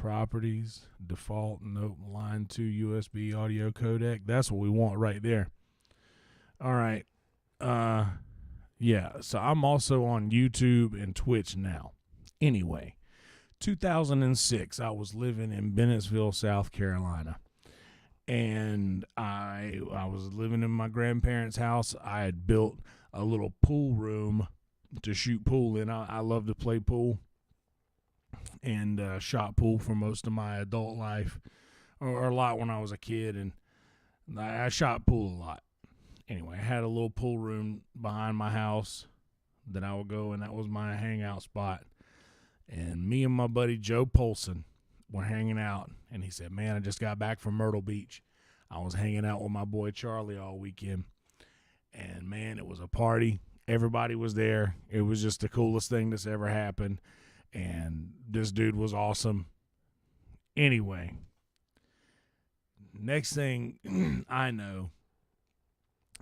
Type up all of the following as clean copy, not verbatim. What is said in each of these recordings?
properties, default, nope, line 2 USB audio codec. That's what we want right there. All right. Yeah, so I'm also on YouTube and Twitch now. Anyway, 2006, I was living in Bennettsville, South Carolina. And I was living in my grandparents' house. I had built a little pool room to shoot pool in. I love to play pool and shot pool for most of my adult life, or a lot when I was a kid, and I shot pool a lot. Anyway, I had a little pool room behind my house that I would go, and that was my hangout spot. And me and my buddy Joe Polson were hanging out, and he said, man, I just got back from Myrtle Beach. I was hanging out with my boy Charlie all weekend, and man, it was a party. Everybody was there. It was just the coolest thing that's ever happened, and this dude was awesome. Anyway, next thing I know,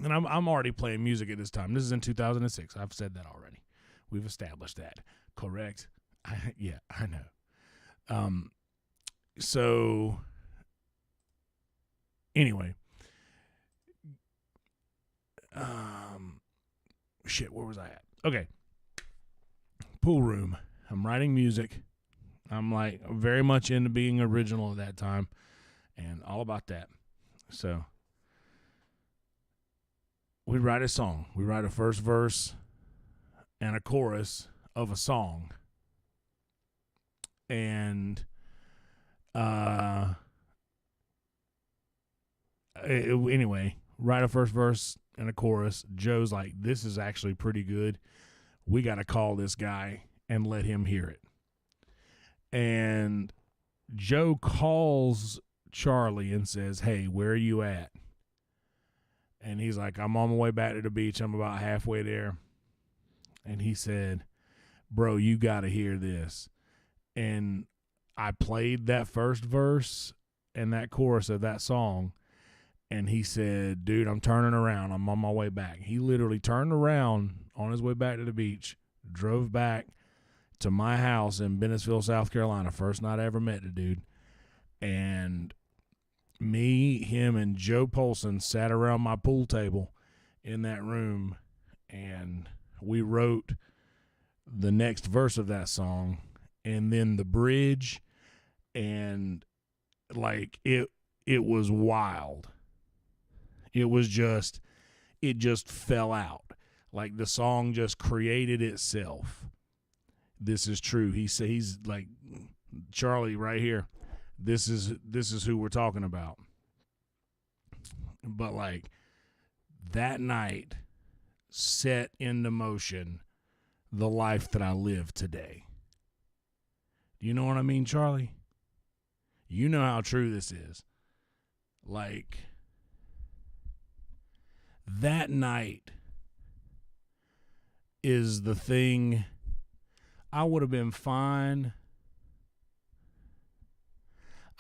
and I'm already playing music at this time. This is in 2006. I've said that already. We've established that. Correct? Yeah, I know. So anyway, shit, where was I at? Okay. Pool room. I'm writing music. I'm like very much into being original at that time and all about that. So we'd write a song. We write a first verse and a chorus of a song. And anyway, write a first verse and a chorus. Joe's like, this is actually pretty good. We got to call this guy and let him hear it. And Joe calls Charlie and says, hey, where are you at? And he's like, I'm on my way back to the beach. I'm about halfway there. And he said, bro, you got to hear this. And I played that first verse and that chorus of that song. And he said, dude, I'm turning around. I'm on my way back. He literally turned around on his way back to the beach, drove back to my house in Bennettsville, South Carolina. First night I ever met the dude. And me, him, and Joe Polson sat around my pool table in that room, and we wrote the next verse of that song and then the bridge, and like it was wild. It just fell out. Like the song just created itself. This is true. He's like, Charlie right here. This is who we're talking about. But like that night set into motion the life that I live today. Do you know what I mean, Charlie? You know how true this is. Like that night is the thing. I would have been fine.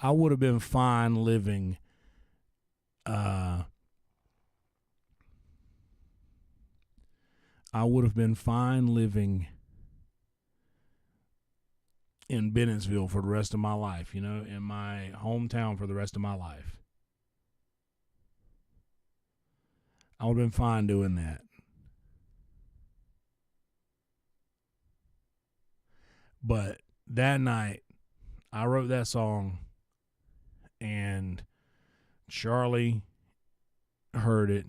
I would have been fine living I would have been fine living in Bennettsville for the rest of my life, in my hometown for the rest of my life. I would have been fine doing that. But that night, I wrote that song, and Charlie heard it,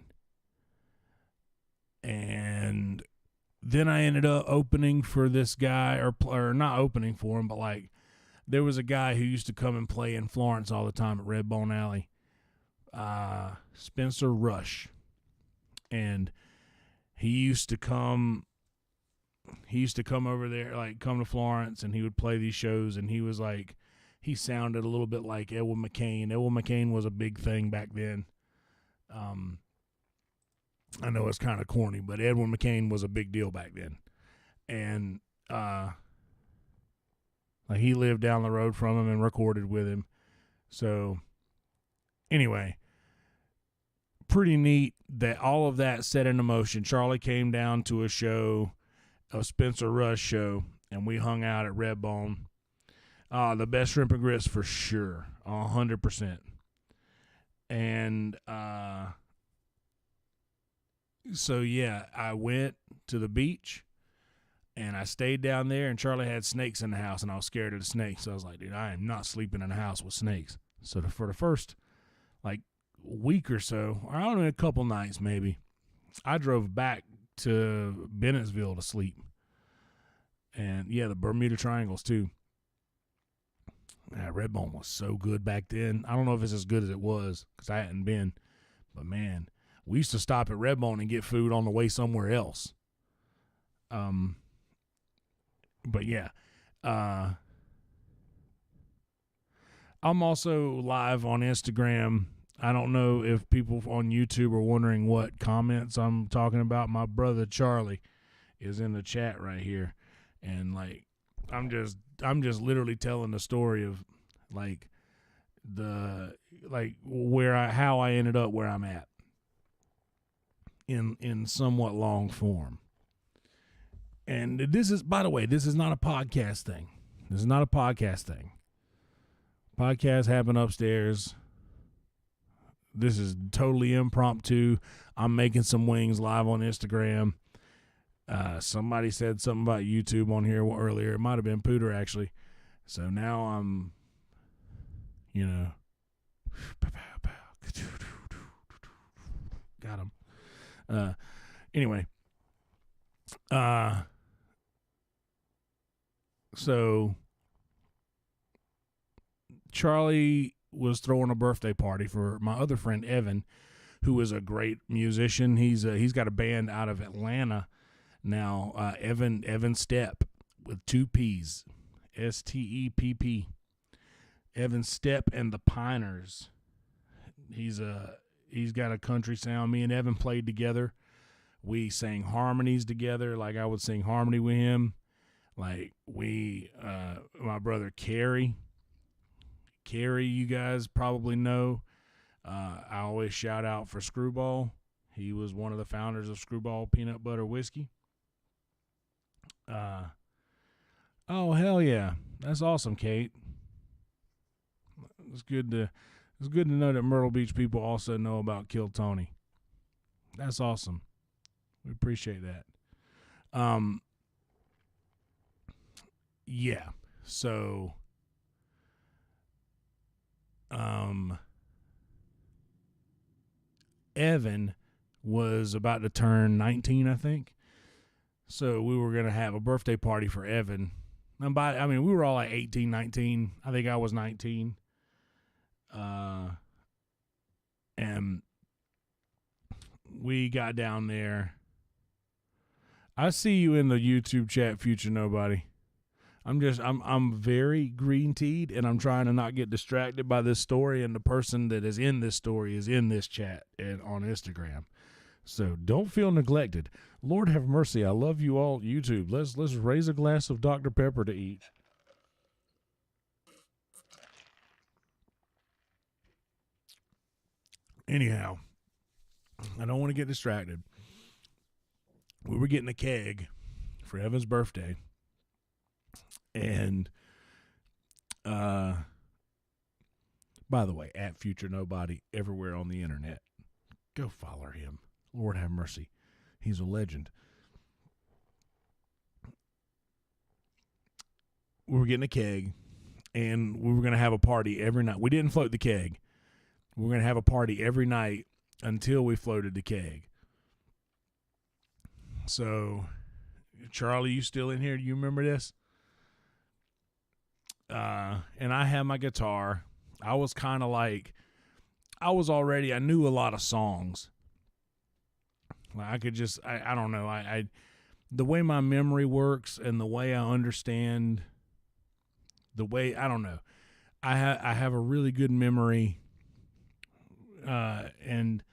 and then I ended up opening for this guy, or not opening for him, but like there was a guy who used to come and play in Florence all the time at Red Bone Alley, Spencer Rush, and he used to come over there, like come to Florence, and he would play these shows, and he was like, he sounded a little bit like Edwin McCain. Edwin McCain was a big thing back then. I know it's kind of corny, but Edwin McCain was a big deal back then. And like he lived down the road from him and recorded with him. So anyway, pretty neat that all of that set into motion. Charlie came down to a show, a Spencer Rush show, and we hung out at Redbone. The best shrimp and grits for sure, 100%. And so yeah, I went to the beach and I stayed down there. And Charlie had snakes in the house, and I was scared of the snakes. So I was like, dude, I am not sleeping in a house with snakes. So for the first like week or so, or I don't know, a couple nights maybe, I drove back to Bennettsville to sleep. And yeah, the Bermuda Triangles too. Redbone was so good back then. I don't know if it's as good as it was because I hadn't been. But man, we used to stop at Redbone and get food on the way somewhere else. But yeah. I'm also live on Instagram. I don't know if people on YouTube are wondering what comments I'm talking about. My brother Charlie is in the chat right here. And like I'm just literally telling the story of like how I ended up where I'm at in somewhat long form. And this is, by the way, this is not a podcast thing. This is not a podcast thing. Podcasts happen upstairs. This is totally impromptu. I'm making some wings live on Instagram. Somebody said something about YouTube on here earlier. It might have been Pooter, actually. So now I'm, got him. Anyway. So Charlie was throwing a birthday party for my other friend Evan, who is a great musician. He's got a band out of Atlanta now. Evan Stepp with 2 P's, Stepp. Evan Stepp and the Piners. He's got a country sound. Me and Evan played together. We sang harmonies together. Like I would sing harmony with him. Like my brother Kerry, you guys probably know. I always shout out for Screwball. He was one of the founders of Screwball Peanut Butter Whiskey. Oh hell yeah, that's awesome, Kate. It's good to know that Myrtle Beach people also know about Kill Tony. That's awesome. We appreciate that. Yeah. So Evan was about to turn 19, I think. So we were going to have a birthday party for Evan. And we were all like 18, 19. I think I was 19. And we got down there. I see you in the YouTube chat, Future Nobody. I'm very green teed, and I'm trying to not get distracted by this story, and the person that is in this story is in this chat and on Instagram. So don't feel neglected. Lord have mercy. I love you all, YouTube. Let's raise a glass of Dr. Pepper to each. Anyhow, I don't want to get distracted. We were getting a keg for Evan's birthday. And, by the way, at Future Nobody everywhere on the internet. Go follow him. Lord have mercy. He's a legend. We were getting a keg, and we were going to have a party every night. We didn't float the keg. We were going to have a party every night until we floated the keg. So, Charlie, you still in here? Do you remember this? And I had my guitar. I was kind of like, I knew a lot of songs. Like I could just, I don't know. The way my memory works and the way I understand the way, I don't know. I have a really good memory. And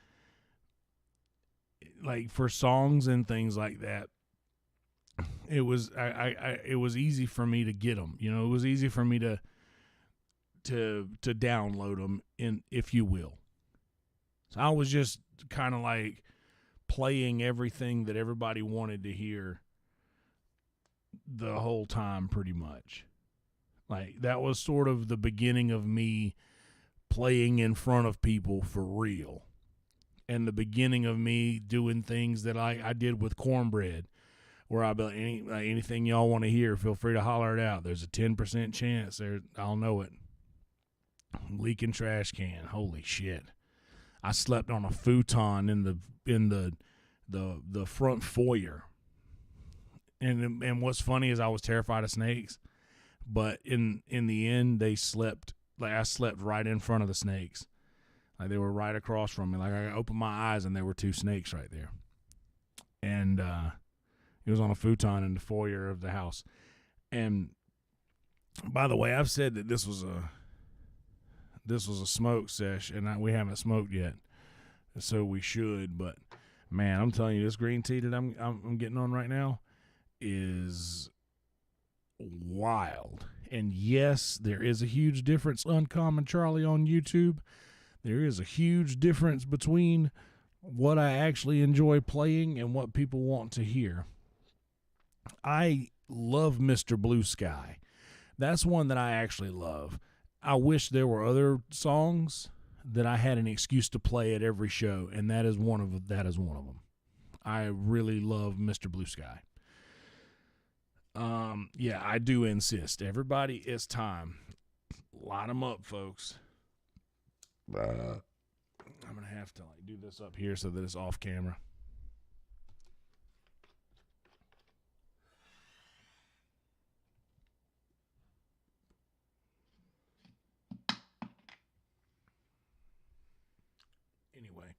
like for songs and things like that, it was it was easy for me to get them. It was easy for me to download them, if you will. So I was just kind of like playing everything that everybody wanted to hear the whole time, pretty much. Like, that was sort of the beginning of me playing in front of people for real. And the beginning of me doing things that I did with cornbread, where I'll be like, anything y'all want to hear, feel free to holler it out. There's a 10% chance I'll know it. Leaking trash can. Holy shit. I slept on a futon in the front foyer. And what's funny is I was terrified of snakes, but in the end I slept right in front of the snakes. Like, they were right across from me. Like, I opened my eyes and there were two snakes right there. And it was on a futon in the foyer of the house. And by the way, I've said that this was a smoke sesh, and we haven't smoked yet, so we should. But man, I'm telling you, this green tea that I'm getting on right now is wild. And yes, there is a huge difference. Uncommon Charlie on YouTube. There is a huge difference between what I actually enjoy playing and what people want to hear. I love Mr. Blue Sky. That's one that I actually love. I wish there were other songs that I had an excuse to play at every show, and that is one of them. I really love Mr. Blue Sky. Yeah, I do insist. Everybody, it's time. Line them up, folks. I'm gonna have to do this up here so that it's off camera. Anyway.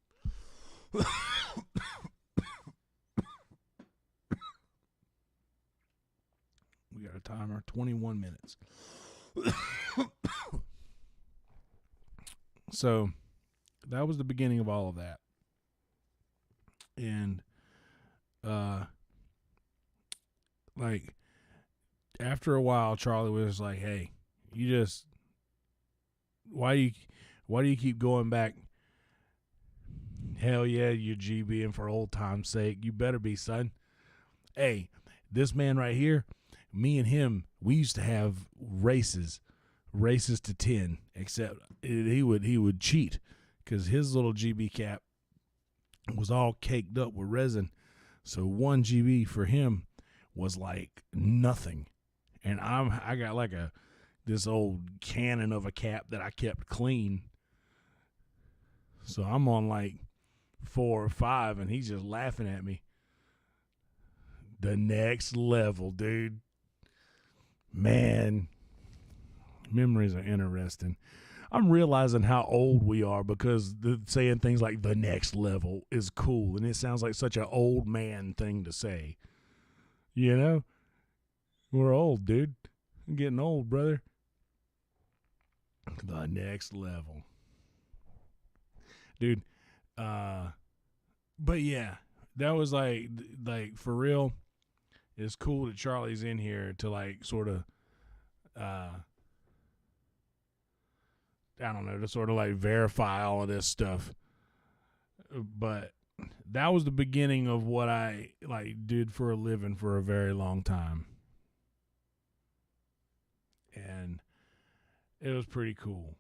We got a timer, 21 minutes. So that was the beginning of all of that. And like, after a while, Charlie was like, hey, why do you keep going back? Hell yeah, you're GBing for old time's sake. You better be, son. Hey, this man right here, me and him, we used to have races to 10, except he would cheat because his little GB cap was all caked up with resin. So 1 GB for him was like nothing. And I got like this old cannon of a cap that I kept clean. So I'm on like 4 or 5, and he's just laughing at me. The next level, dude. Man, memories are interesting. I'm realizing how old we are because saying things like the next level is cool, and it sounds like such an old man thing to say. You know? We're old, dude. I'm getting old, brother. The next level. Dude, but yeah, that was like for real. It's cool that Charlie's in here to like sort of, I don't know, to sort of like verify all of this stuff. But that was the beginning of what I like did for a living for a very long time. And it was pretty cool.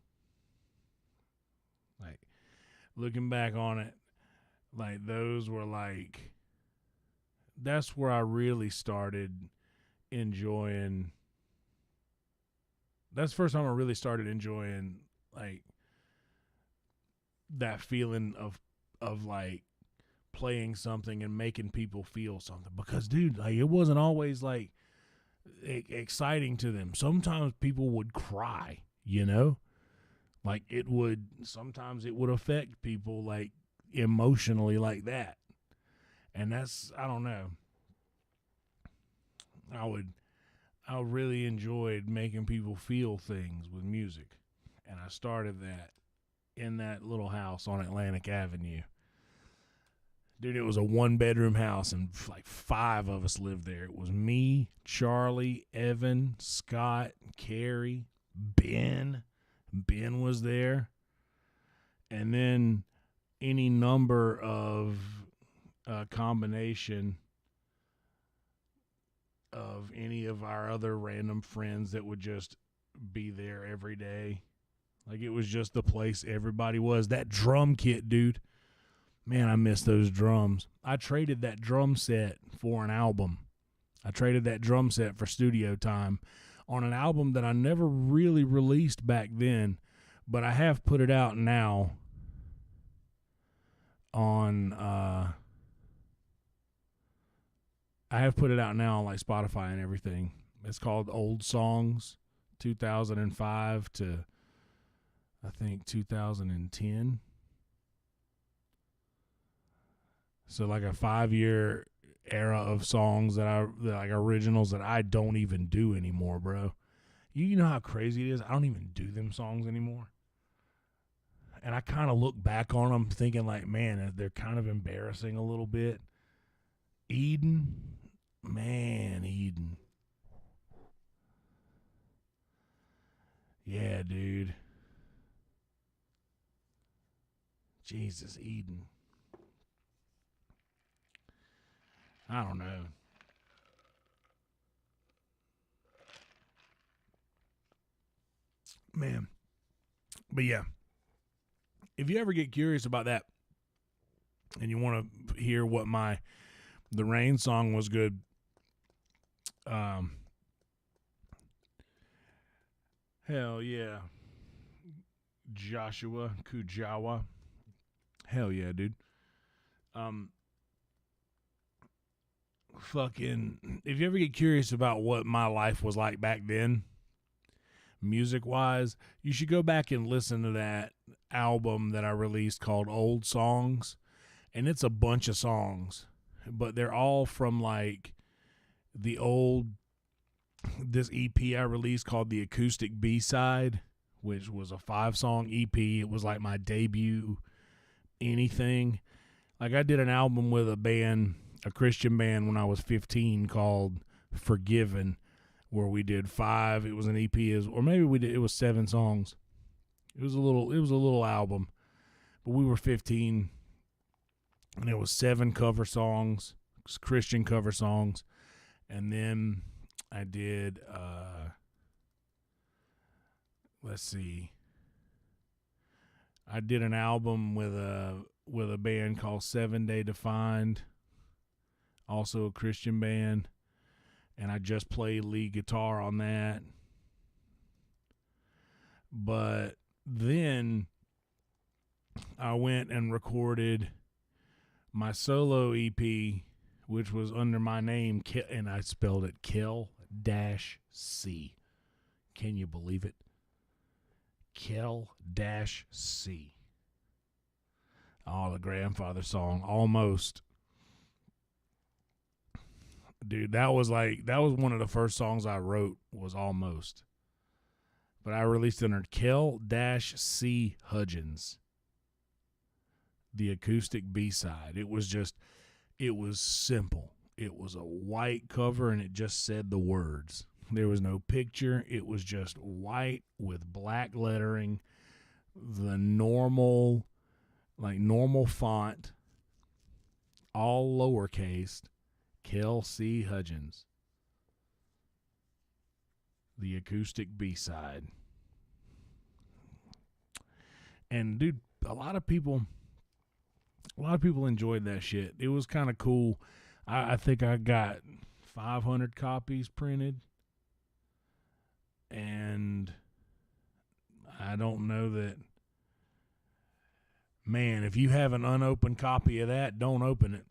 Like, looking back on it, like, those were like, that's where I really started enjoying. That's the first time I really started enjoying like that feeling of like playing something and making people feel something. Because dude, like, it wasn't always like exciting to them. Sometimes people would cry, you know? Like, sometimes it would affect people like emotionally like that. And that's, I don't know. I really enjoyed making people feel things with music. And I started that in that little house on Atlantic Avenue. Dude, it was a 1-bedroom house, and like 5 of us lived there. It was me, Charlie, Evan, Scott, Carrie, Ben. Ben was there. And then any number of combination of any of our other random friends that would just be there every day. Like, it was just the place everybody was. That drum kit, dude. Man, I miss those drums. I traded that drum set for an album. I traded that drum set for studio time on an album that I never really released back then, but I have put it out now on like Spotify and everything. It's called Old Songs 2005 to I think 2010. So like a 5-year era of songs that like originals that I don't even do anymore, bro. You know how crazy it is? I don't even do them songs anymore. And I kind of look back on them thinking like, man, they're kind of embarrassing a little bit. Eden. Man, Eden. Yeah, dude. Jesus, Eden. I don't know. Man. But yeah. If you ever get curious about that and you want to hear what the Rain song was good, hell yeah. Joshua Kujawa. Hell yeah, dude. Fucking, if you ever get curious about what my life was like back then, music wise, you should go back and listen to that album that I released called Old Songs. And it's a bunch of songs, but they're all from like this EP I released called the Acoustic B-Side, which was a 5-song EP. It was like my debut anything. Like, I did an album with a Christian band when I was 15 called Forgiven, where we did 5. It was an EP, or maybe it was 7 songs. It was a little album, but we were 15, and it was 7 cover songs, Christian cover songs, and then I did, let's see, I did an album with a band called 7 Day Defined, also a Christian band, and I just played lead guitar on that. But then I went and recorded my solo EP, which was under my name, and I spelled it Kel-C. Can you believe it? Kel-C. Oh, the grandfather song, almost. Dude, that was one of the first songs I wrote, was Almost. But I released it under Kel-C Hudgens, the acoustic B-side. It was simple. It was a white cover, and it just said the words. There was no picture. It was just white with black lettering, the normal font, all lowercase, Kel-C Hudgens, the acoustic B-side. And dude, a lot of people enjoyed that shit. It was kind of cool. I think I got 500 copies printed, and I don't know that. Man, if you have an unopened copy of that, don't open it.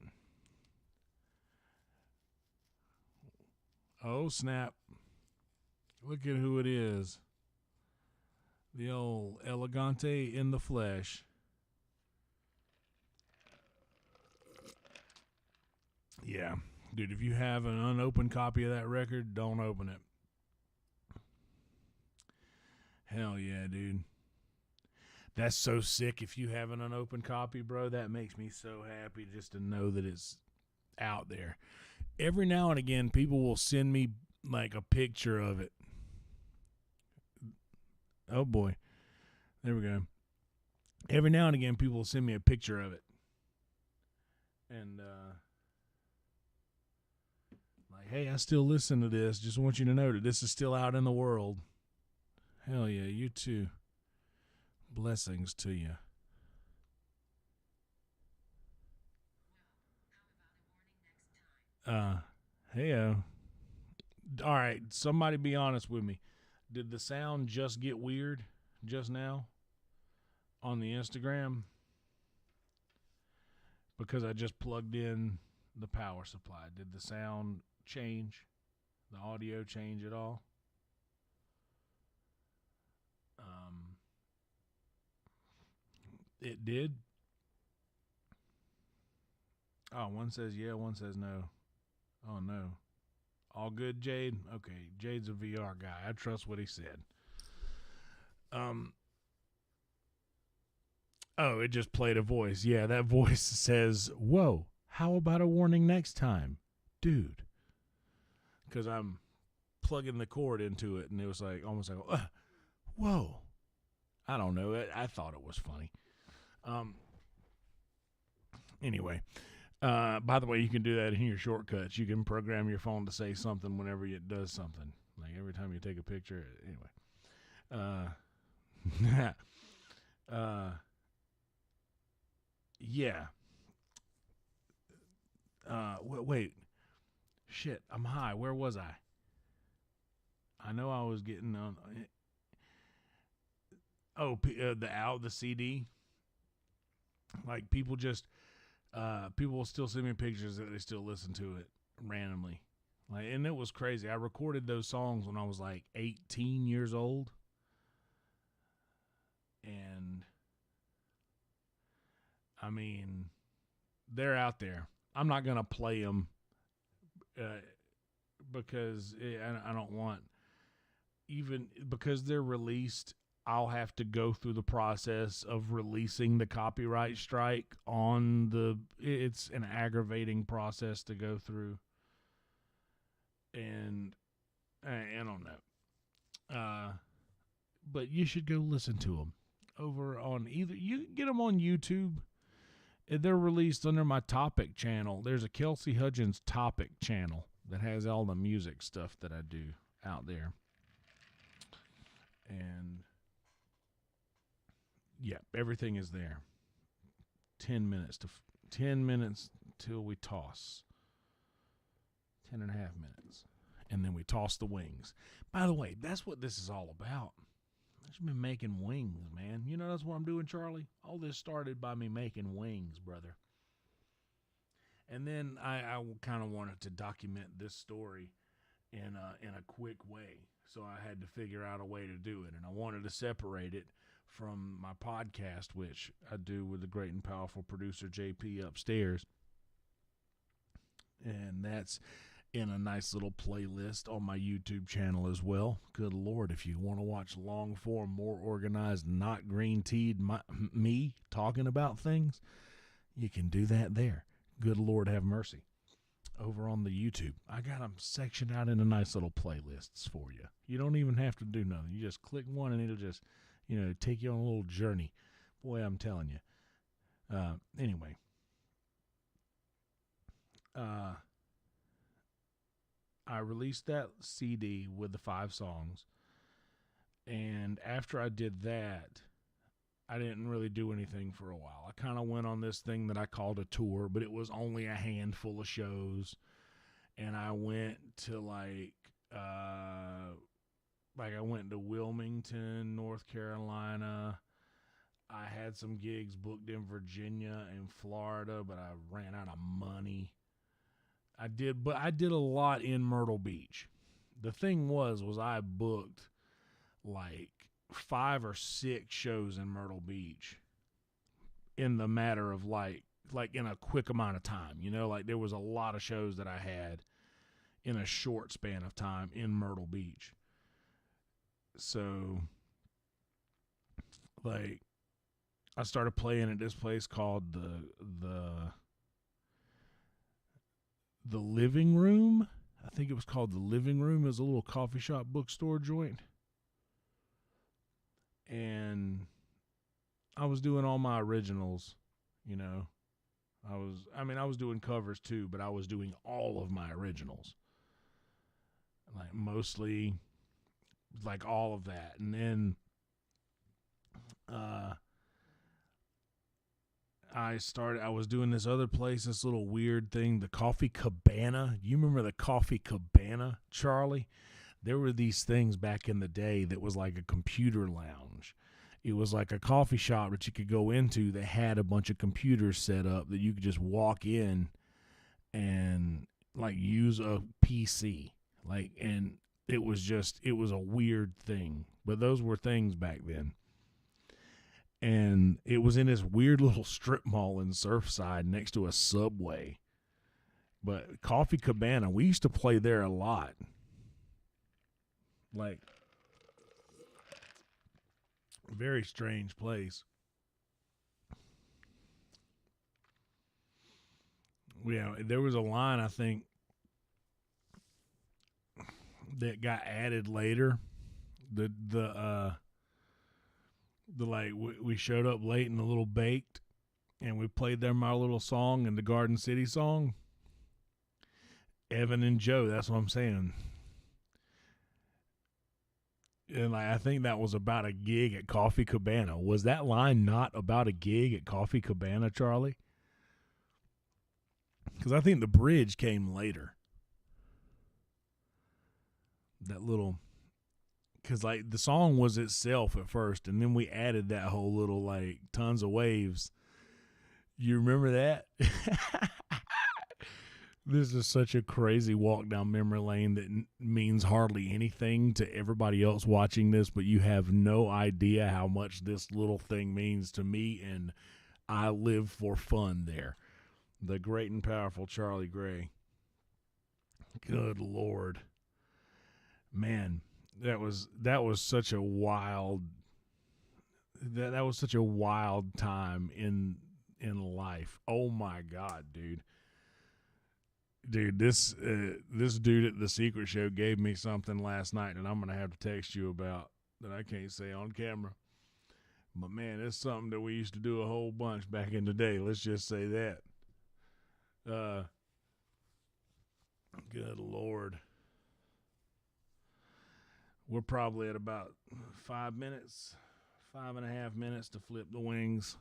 Oh, snap. Look at who it is. The old Elegante in the flesh. Yeah. Dude, if you have an unopened copy of that record, don't open it. Hell yeah, dude. That's so sick. If you have an unopened copy, bro, that makes me so happy just to know that it's out there. Every now and again, people will send me like a picture of it. Oh boy. There we go. Every now and again, people will send me a picture of it. And, like, hey, I still listen to this. Just want you to know that this is still out in the world. Hell yeah, you too. Blessings to you. Uh, hey, all right, somebody be honest with me. Did the sound just get weird just now on the Instagram? Because I just plugged in the power supply. Did the sound change? The audio change at all? Um, it did. Oh, one says yeah, one says no. Oh no. All good, Jade? Okay, Jade's a VR guy. I trust what he said. Um Oh, it just played a voice. Yeah, that voice says, "Whoa, how about a warning next time?" Dude, cuz I'm plugging the cord into it and it was like almost like, "Whoa." I don't know. I thought it was funny. Um anyway, by the way, you can do that in your shortcuts. You can program your phone to say something whenever it does something. Like every time you take a picture. Anyway, uh, yeah. Wait, shit. I'm high. Where was I? I know I was getting on. Oh, the CD. Like people will still send me pictures that they still listen to it randomly. Like, and it was crazy. I recorded those songs when I was like 18 years old, and I mean, they're out there. I'm not gonna play them uh, because I don't want, even because they're released. I'll have to go through the process of releasing the copyright strike on the. It's an aggravating process to go through, and I don't know. But you should go listen to them over on either. You can get them on YouTube. They're released under my Topic channel. There's a Kelsey Hudgens Topic channel that has all the music stuff that I do out there. And yeah, everything is there. 10 minutes till we toss. 10.5 minutes. And then we toss the wings. By the way, that's what this is all about. I've just been making wings, man. You know that's what I'm doing, Charlie? All this started by me making wings, brother. And then I kind of wanted to document this story in a quick way. So I had to figure out a way to do it, and I wanted to separate it from my podcast, which I do with the great and powerful producer JP upstairs, and that's in a nice little playlist on my YouTube channel as well. Good Lord, if you want to watch long form, more organized, not green teed me talking about things, you can do that there. Good Lord have mercy. Over on the YouTube, I got them sectioned out into nice little playlists for you. You don't even have to do nothing. You just click one and it'll just, take you on a little journey. Boy, I'm telling you. Anyway, I released that CD with the 5 songs, and after I did that, I didn't really do anything for a while. I kind of went on this thing that I called a tour, but it was only a handful of shows, and I went to I went to Wilmington, North Carolina. I had some gigs booked in Virginia and Florida, but I ran out of money. I did a lot in Myrtle Beach. The thing was I booked like 5 or 6 shows in Myrtle Beach in the matter of like in a quick amount of time. Like there was a lot of shows that I had in a short span of time in Myrtle Beach. So like I started playing at this place called the Living Room. I think it was called the Living Room. It was a little coffee shop bookstore joint. And I was doing all my originals, you know. I was doing covers too, but I was doing all of my originals. Like mostly like all of that. And then uh, I was doing this other place, this little weird thing, the Coffee Cabana. You remember the Coffee Cabana, Charlie? There were these things back in the day that was like a computer lounge. It was like a coffee shop that you could go into that had a bunch of computers set up that you could just walk in and like use a PC. Like, and it was a weird thing. But those were things back then. And it was in this weird little strip mall in Surfside next to a Subway. But Coffee Cabana, we used to play there a lot. Like, very strange place. Yeah, there was a line, I think, that got added later. The like we showed up late and a little baked, and we played them our little song and the Garden City song. Evan and Joe, that's what I'm saying. And like, I think that was about a gig at Coffee Cabana. Was that line not about a gig at Coffee Cabana, Charlie? Because I think the bridge came later. That little, because like the song was itself at first, and then we added that whole little like tons of waves. You remember that? This is such a crazy walk down memory lane that means hardly anything to everybody else watching this, but you have no idea how much this little thing means to me, and I live for fun there. The great and powerful Charlie Gray. Good Lord. Man, that was such a wild that was such a wild time in life. Oh my God, dude. Dude, this dude at the Secret Show gave me something last night, and I'm gonna have to text you about that I can't say on camera. But man, it's something that we used to do a whole bunch back in the day. Let's just say that. Good Lord. We're probably at about 5 minutes, 5.5 minutes to flip the wings.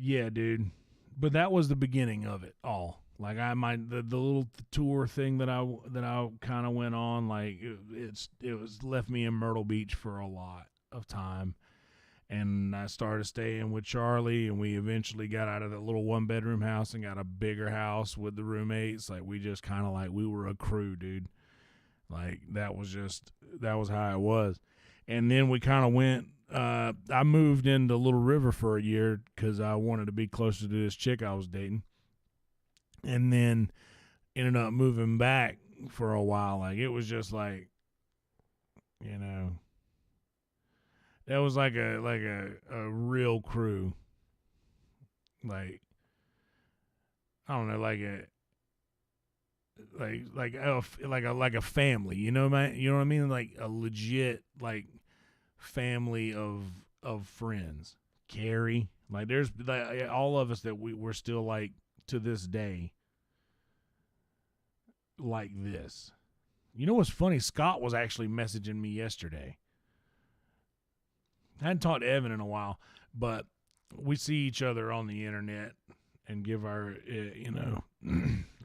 Yeah, dude. But that was the beginning of it all. Like the little tour thing that I kind of went on, like it was left me in Myrtle Beach for a lot of time. And I started staying with Charlie, and we eventually got out of that little 1-bedroom house and got a bigger house with the roommates. Like, we just kind of like, we were a crew, dude. Like, that was how it was. And then we kind of went, I moved into Little River for a year because I wanted to be closer to this chick I was dating. And then ended up moving back for a while. Like, it was just like, you know, that was like a real crew. Like, I don't know, like a family, you know what I mean? Like a legit like family of friends. Carrie, like there's like all of us that we're still like to this day like this. You know what's funny? Scott was actually messaging me yesterday. I hadn't talked to Evan in a while, but we see each other on the internet and give our,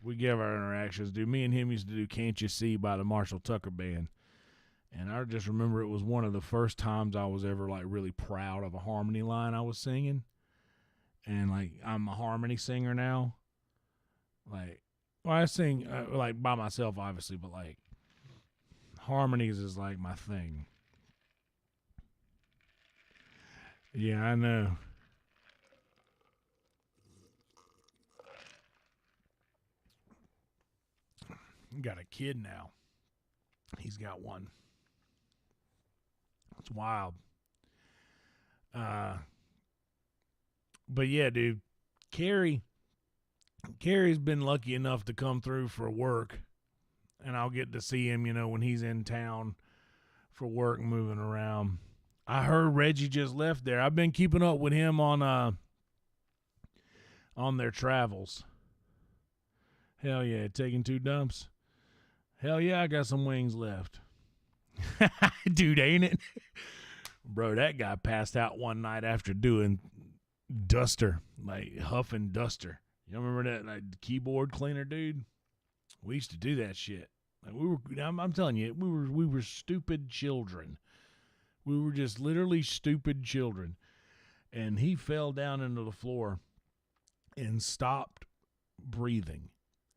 we give our interactions. Dude, me and him used to do Can't You See by the Marshall Tucker Band. And I just remember it was one of the first times I was ever like really proud of a harmony line I was singing. And like, I'm a harmony singer now. Like, well, I sing like by myself, obviously, but like harmonies is like my thing. Yeah, I know. Got a kid now. He's got one. It's wild. But yeah, dude, Carrie's been lucky enough to come through for work, and I'll get to see him, when he's in town for work, moving around. I heard Reggie just left there. I've been keeping up with him on their travels. Hell yeah, taking 2 dumps. Hell yeah, I got some wings left. Dude, ain't it? Bro, that guy passed out one night after doing duster, like huffing duster. You remember that like keyboard cleaner, dude? We used to do that shit. Like we were, I'm telling you, we were stupid children. We were just literally stupid children. And he fell down into the floor and stopped breathing.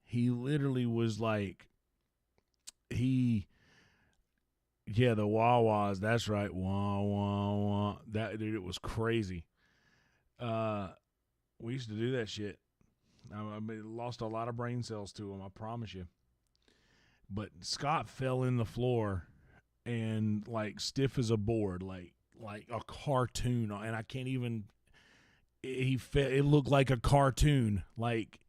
He literally was like he yeah, the wah wahs, that's right. Wah wah wah. That dude, it was crazy. Uh we used to do that shit. I mean, lost a lot of brain cells to him, I promise you. But Scott fell in the floor and like stiff as a board, like a cartoon, and I can't even. He fell. It looked like a cartoon, like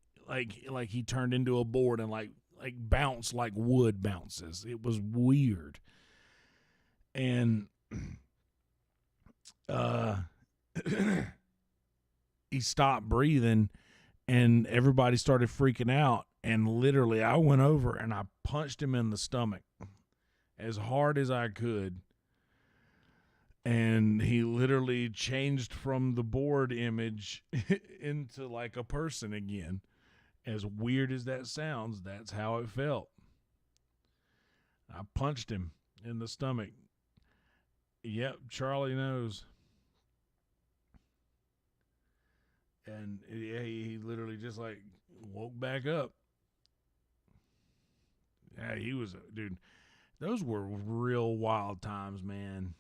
he turned into a board and like bounced like wood bounces. It was weird, and uh, he stopped breathing, and everybody started freaking out. And literally, I went over and I punched him in the stomach as hard as I could, and he literally changed from the board image into like a person again. As weird as that sounds, that's how it felt. I punched him in the stomach. Yep, Charlie knows. And yeah, he literally just like woke back up. Yeah, he was a dude. Those were real wild times, man.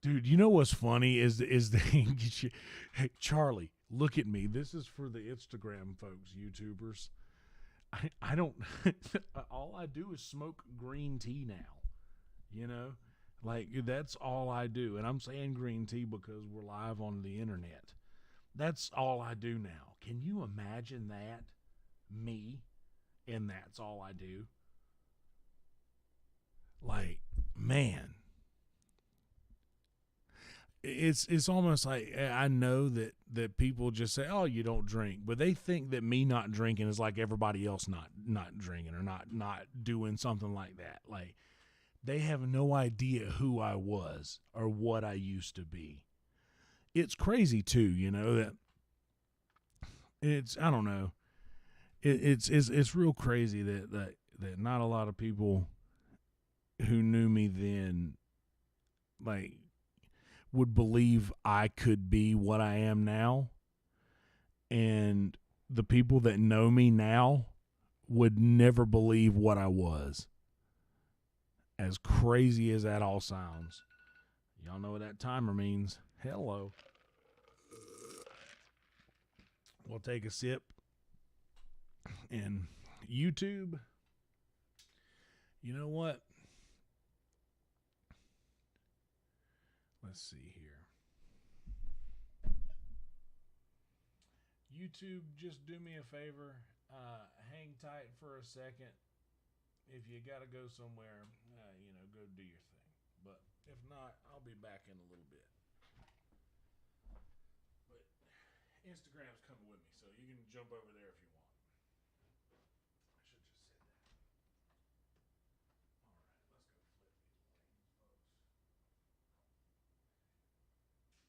Dude, you know what's funny is the hey Charlie, look at me. This is for the Instagram folks, YouTubers. I don't all I do is smoke green tea now. You know? Like that's all I do. And I'm saying green tea because we're live on the internet. That's all I do now. Can you imagine that? Me and that's all I do. Like, man, it's almost like I know that people just say, "Oh, you don't drink," but they think that me not drinking is like everybody else not drinking or not doing something like that. Like they have no idea who I was or what I used to be. It's crazy too, you know that it's I don't know. It's real crazy that not a lot of people who knew me then like would believe I could be what I am now, and the people that know me now would never believe what I was. As crazy as that all sounds. Y'all know what that timer means. Hello. We'll take a sip. And YouTube, you know what? Let's see here. YouTube, just do me a favor. Hang tight for a second. If you got to go somewhere, go do your thing. But if not, I'll be back in a little bit. But Instagram's coming with me, so you can jump over there if you want. I should just said that. All right, let's go flip these lanes, folks.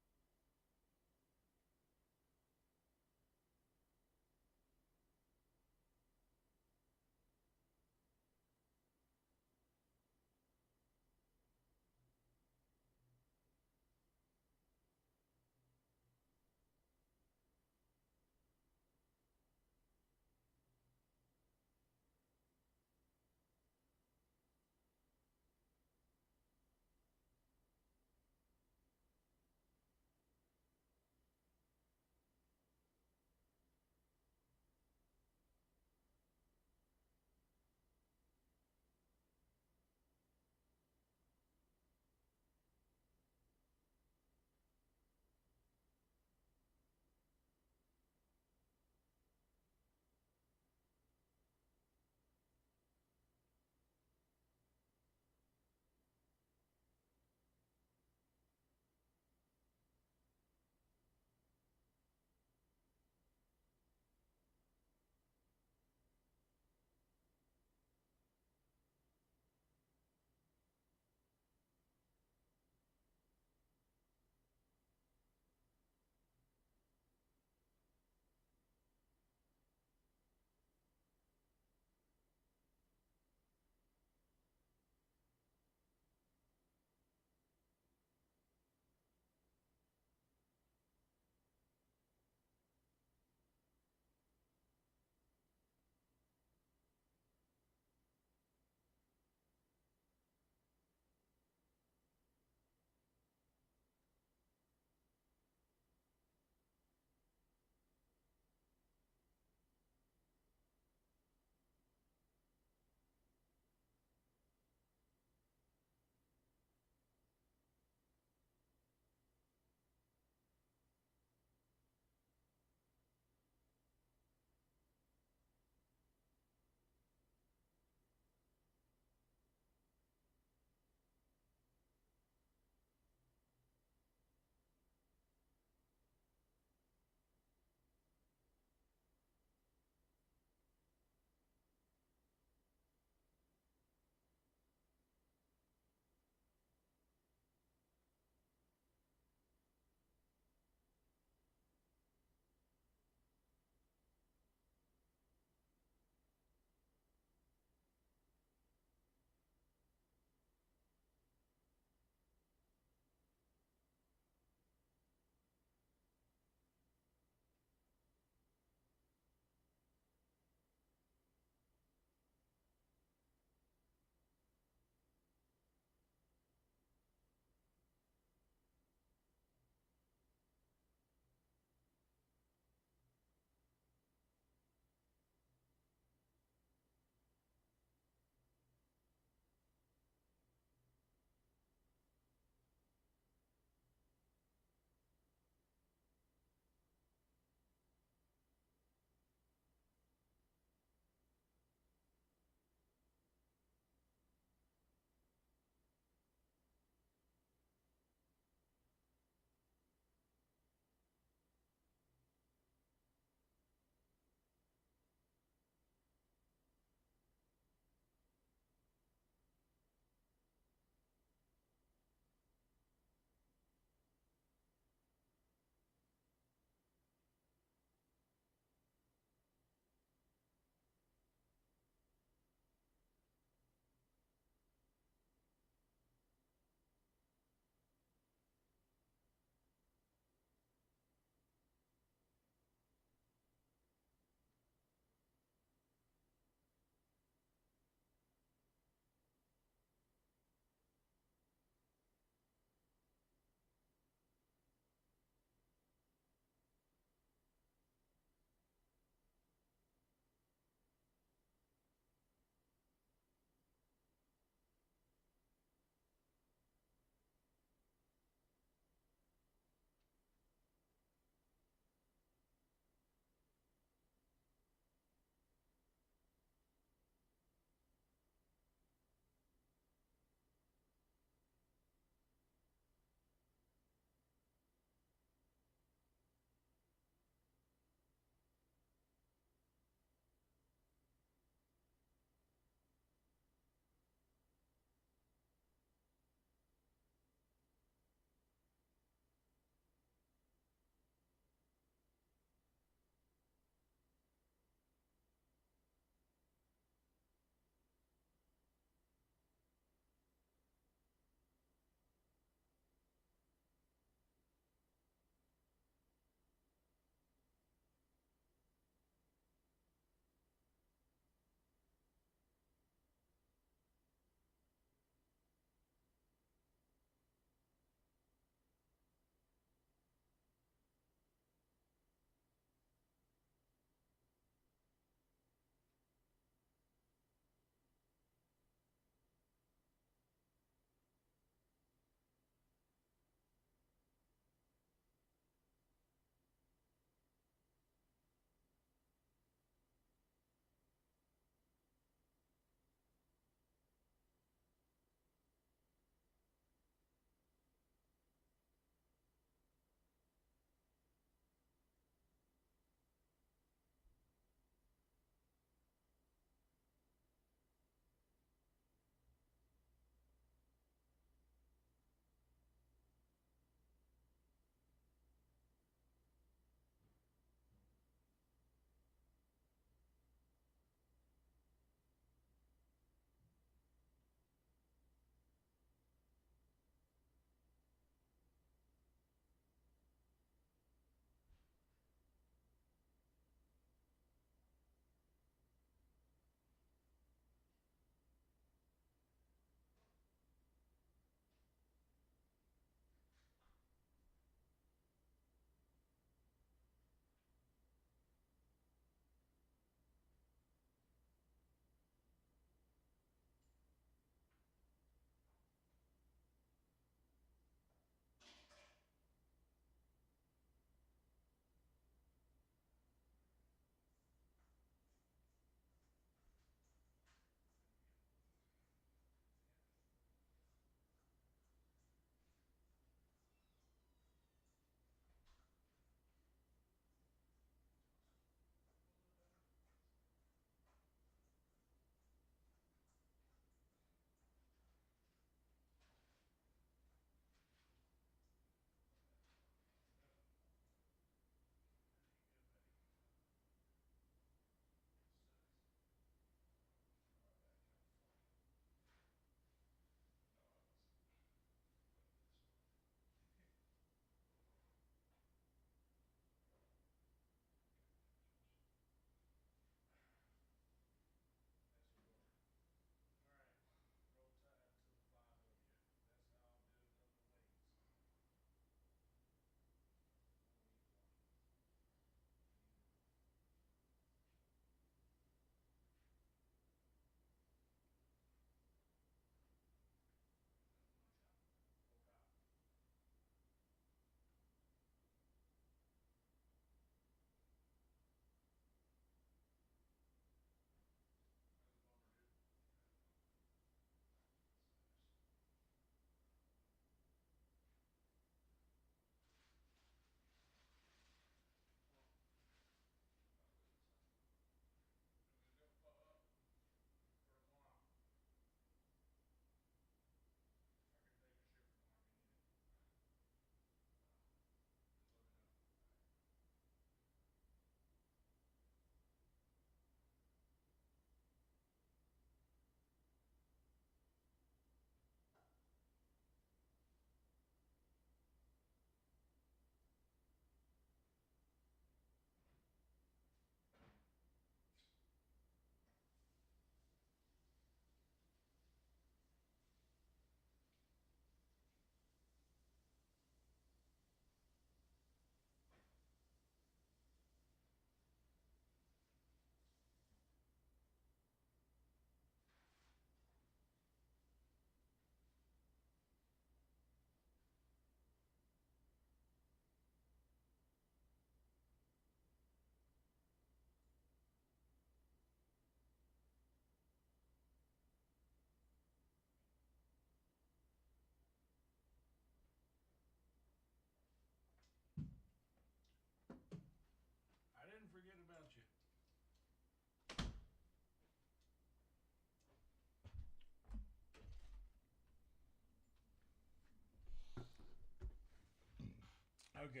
Okay.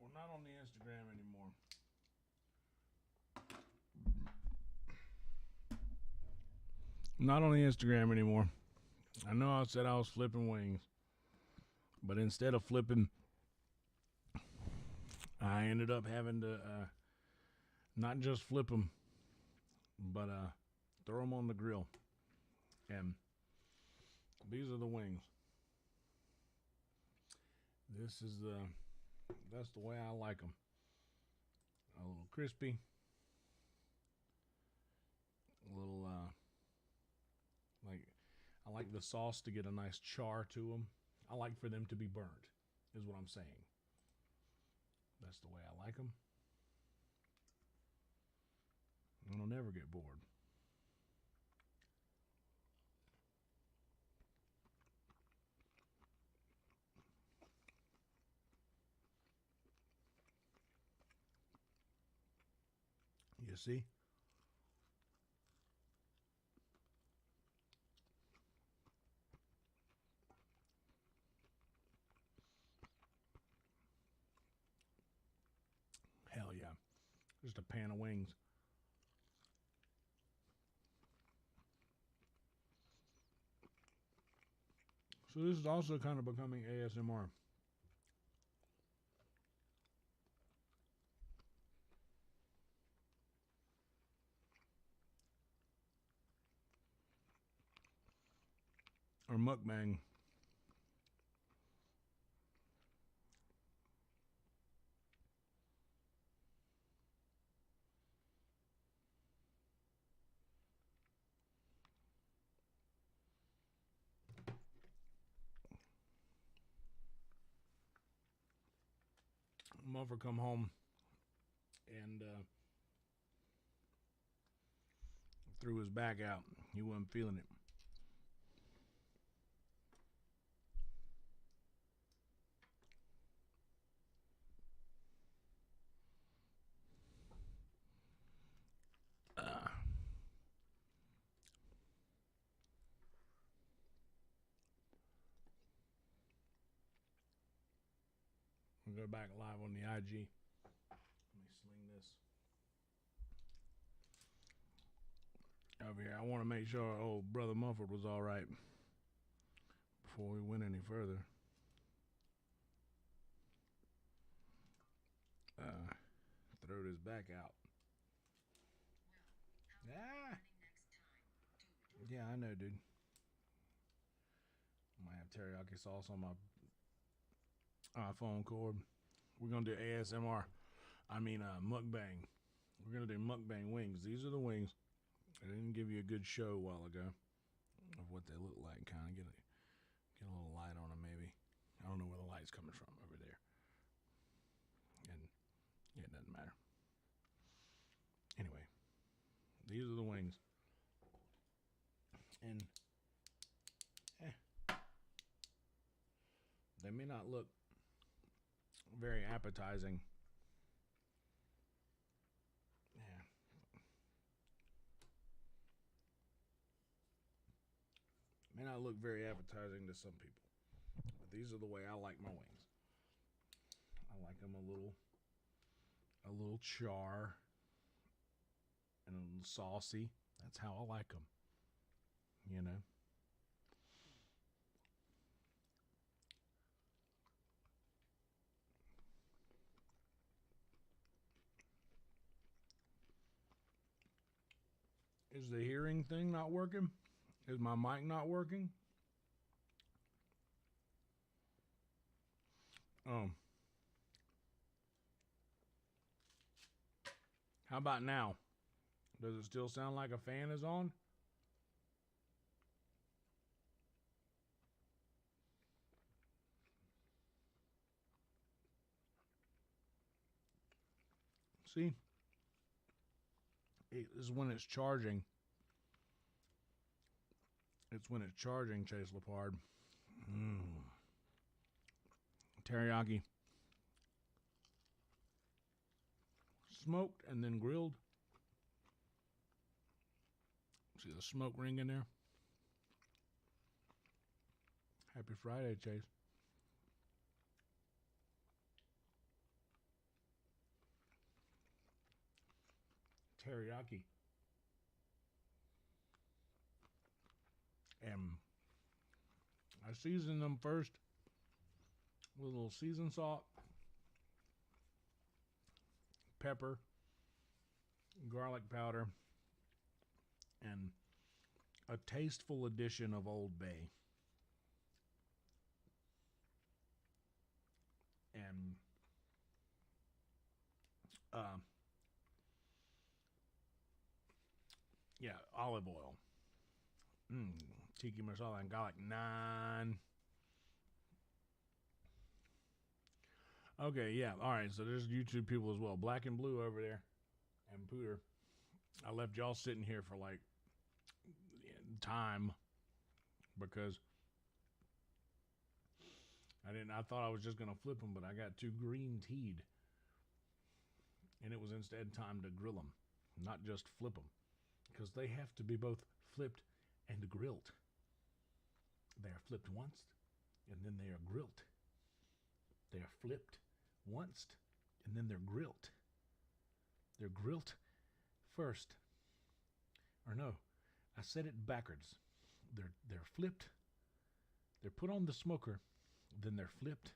We're not on the Instagram anymore. Not on the Instagram anymore. I know I said I was flipping wings, but instead of flipping, I ended up having to not just flip them, but throw them on the grill. And these are the wings. That's the way I like them. A little crispy, a little like I like the sauce to get a nice char to them. I like for them to be burnt, is what I'm saying. That's the way I like them. And I'll never get bored. You see? Hell yeah. Just a pan of wings. So this is also kind of becoming ASMR. Or mukbang. Muffer come home and threw his back out. He wasn't feeling it. We'll go back live on the IG. Let me sling this over here. I want to make sure old brother Mumford was all right before we went any further. Throwed his back out. Ah. Yeah, I know, dude. Might have teriyaki sauce on my iPhone cord. We're gonna do ASMR. I mean, mukbang. We're gonna do mukbang wings. These are the wings. I didn't give you a good show a while ago of what they look like. Kind of get a little light on them, maybe. I don't know where the light's coming from over there. And yeah, it doesn't matter. Anyway, these are the wings. And they may not look very appetizing. Yeah. May not look very appetizing to some people. But these are the way I like my wings. I like them a little char and a little saucy. That's how I like them. You know. Is the hearing thing not working? Is my mic not working? Oh. How about now? Does it still sound like a fan is on? See? It is when it's charging. It's when it's charging, Chase Lepard. Teriyaki. Smoked and then grilled. See the smoke ring in there? Happy Friday, Chase. teriyaki. And I season them first with a little seasoned salt, pepper, garlic powder, and a tasteful addition of Old Bay. And yeah, olive oil. Tiki masala and garlic naan. Okay, yeah. All right, so there's YouTube people as well. Black and Blue over there and Pooter. I left y'all sitting here for like time because I thought I was just going to flip them, but I got too green teed. And it was instead time to grill them, not just flip them, because they have to be both flipped and grilled. They are flipped once, and then they are grilled. They are flipped once, and then they're grilled. They're grilled first. Or no, I said it backwards. They're flipped. They're put on the smoker, then they're flipped,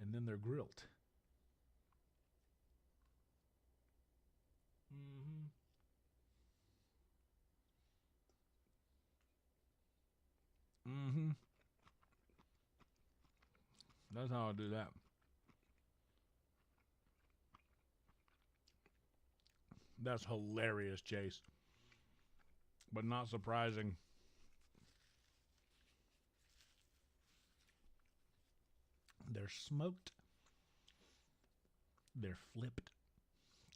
and then they're grilled. Mm-hmm. Mm-hmm. That's how I do that. That's hilarious, Chase. But not surprising. They're smoked, they're flipped,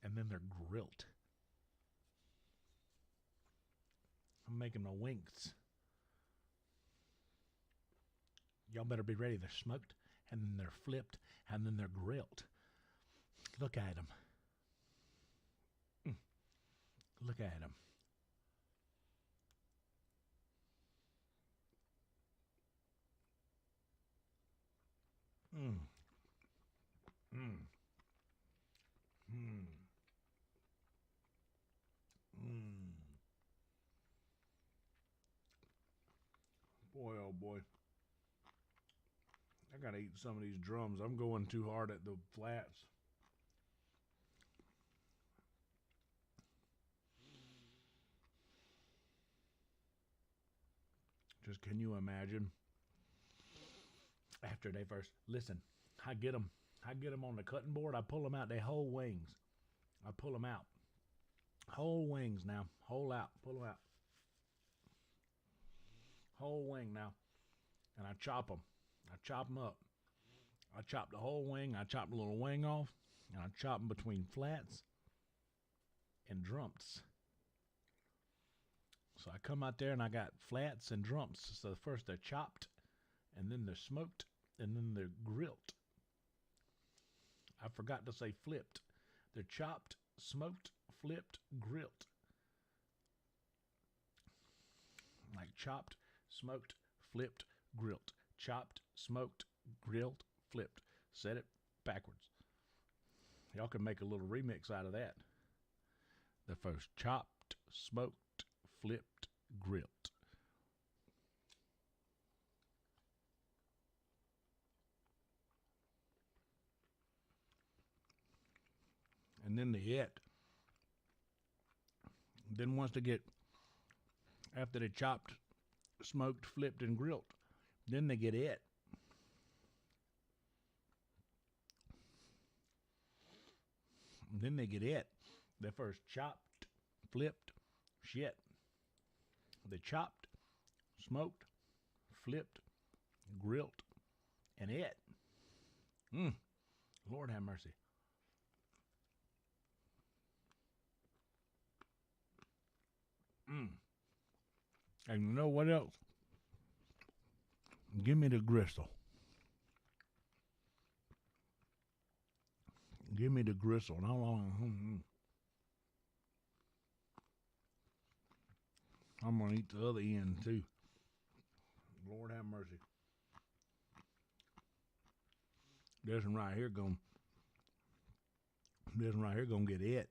and then they're grilled. I'm making my winks. Y'all better be ready. They're smoked, and then they're flipped, and then they're grilled. Look at them. Look at them. Mmm. Mmm. Mmm. Mmm. Boy, oh boy. I gotta eat some of these drums. I'm going too hard at the flats. Just can you imagine? After they first listen, I get them on the cutting board. I pull them out. They whole wings. I pull them out. Whole wings now. Whole out. Pull them out. Whole wing now. And I chop them. I chop them up. I chop the whole wing. I chop the little wing off. And I chop them between flats and drumps. So I come out there and I got flats and drumps. So first they're chopped, and then they're smoked, and then they're grilled. I forgot to say flipped. They're chopped, smoked, flipped, grilled. Like chopped, smoked, flipped, grilled. Chopped, smoked, grilled, flipped. Said it backwards. Y'all can make a little remix out of that. The first chopped, smoked, flipped, grilled. And then the it. Then once they get, after they chopped, smoked, flipped, and grilled, then they get it. And then they get it. They first chopped, flipped, shit. They chopped, smoked, flipped, grilled, and it. Lord have mercy. And you know what else? Give me the gristle. Give me the gristle. And how long? I'm going to eat the other end too. Lord have mercy. This one right here gonna get it.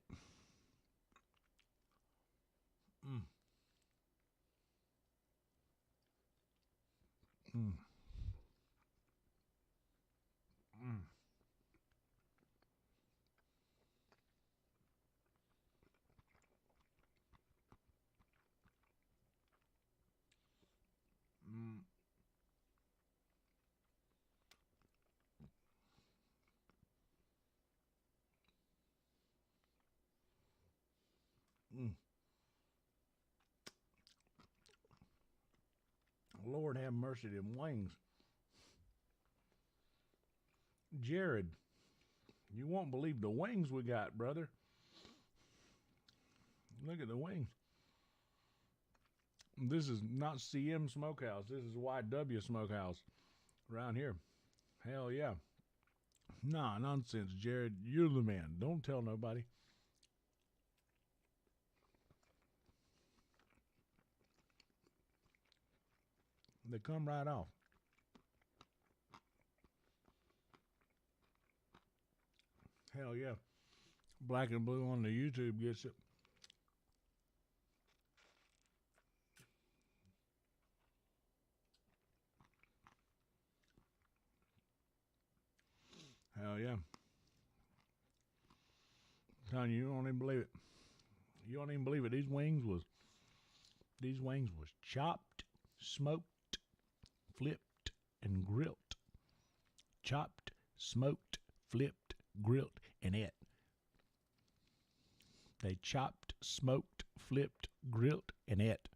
Mm. Mm. Mm. Mm. Mm. Lord have mercy, them wings. Jared, you won't believe the wings we got, brother. Look at the wings. This is not CM Smokehouse. This is YW Smokehouse around here. Hell yeah. Nah, nonsense, Jared. You're the man. Don't tell nobody. They come right off. Hell yeah. Black and blue on the YouTube gets it. Hell yeah. I'm telling you, you don't even believe it. You don't even believe it. These wings was chopped, smoked, flipped, and grilled. Chopped, smoked, flipped, grilled, and ate. They chopped, smoked, flipped, grilled, and ate.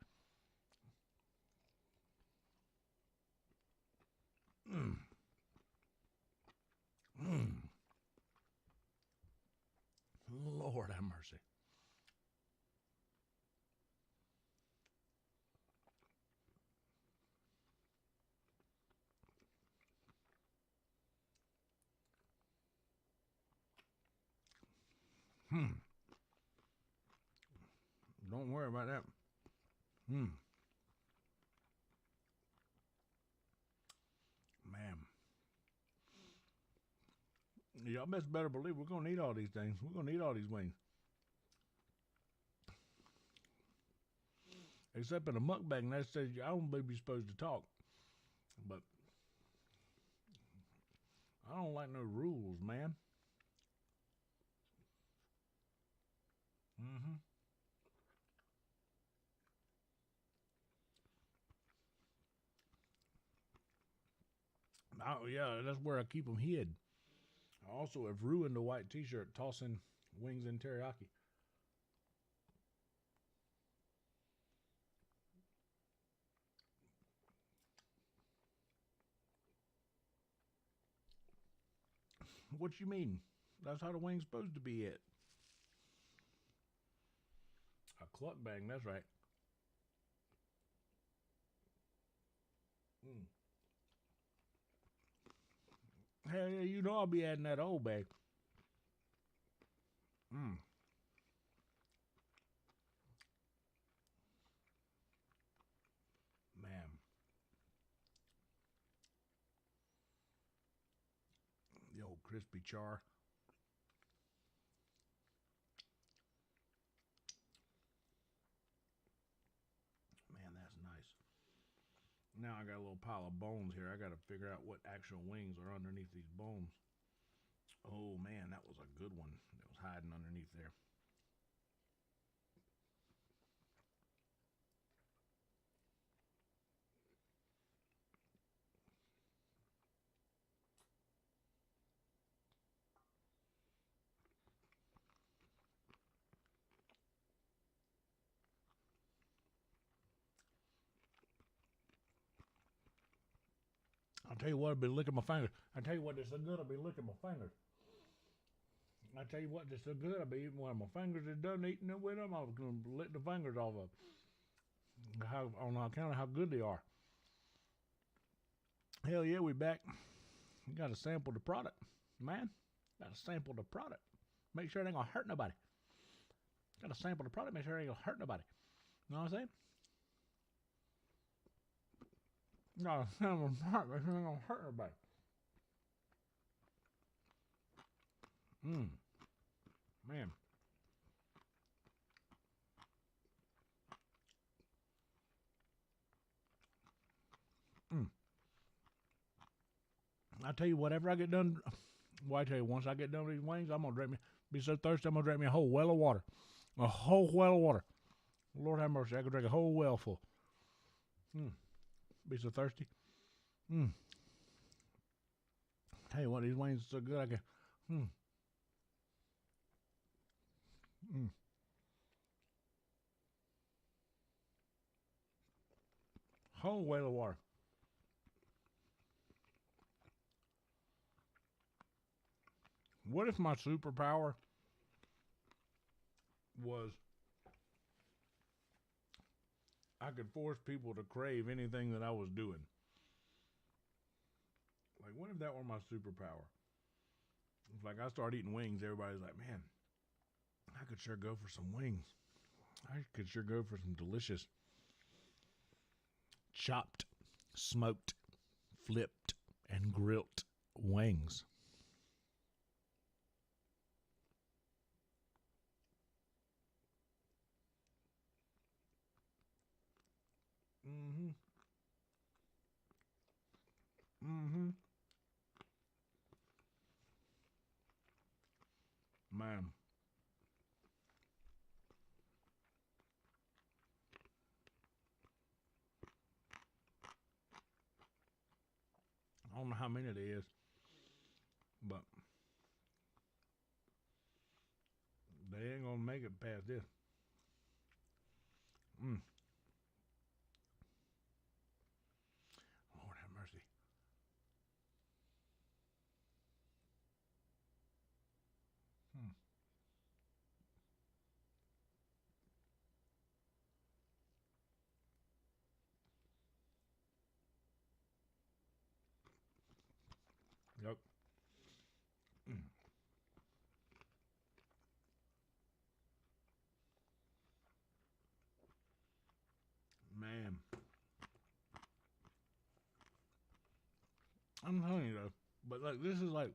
Mm. Mm. Lord have mercy. Hmm. Don't worry about that. Hmm. Man. Y'all best better believe we're gonna need all these things. We're gonna need all these wings. Except in a mukbang, that says I don't believe you're supposed to talk. But I don't like no rules, man. Mm-hmm. Yeah, that's where I keep them hid. I also have ruined a white T-shirt tossing wings in teriyaki. What you mean? That's how the wing's supposed to be it. A cluck bang, that's right. Mm. Hell yeah, you know I'll be adding that old bag. Mm. Man, the old crispy char. Man, that's nice. Now I got a little pile of bones here. I got to figure out what actual wings are underneath these bones. Oh man, that was a good one. That was hiding underneath there. I'll tell you what, I'll be licking my fingers. I tell you what, it's so good, I'll be licking my fingers. I tell you what, it's so good, I'll be eating when my fingers are done eating it with them. I'm going to lick the fingers off of on account of how good they are. Hell yeah, we back. You got to sample the product, man. Got to sample the product. Make sure it ain't gonna hurt nobody. Got to sample the product. Make sure it ain't gonna hurt nobody. You know what I'm saying? Got to sample the product. Make sure it ain't gonna hurt nobody. Mmm, man. tell you, whatever I get done, well, I tell you, once I get done with these wings, I'm gonna be so thirsty, I'm gonna drink me a whole well of water, a whole well of water. Lord have mercy, I could drink a whole well full. Be so thirsty. Tell you what, these wings are so good, I can. Whole well of water. What if my superpower was I could force people to crave anything that I was doing? Like, what if that were my superpower? It's like I start eating wings, everybody's like, man, I could sure go for some wings. I could sure go for some delicious chopped, smoked, flipped, and grilled wings. Mm-hmm. Mm-hmm. Man. I don't know how many it is, but they ain't gonna make it past this. Lord have mercy. Yep. Man. I'm telling you though, but like this is like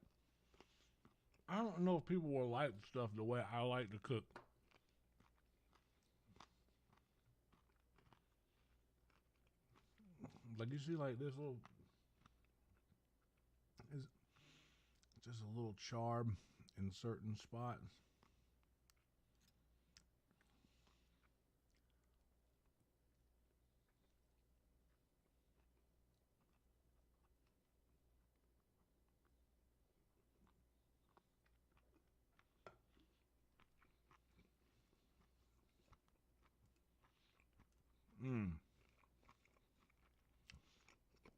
I don't know if people will like stuff the way I like to cook. Like you see, like this little, is just a little char in certain spots.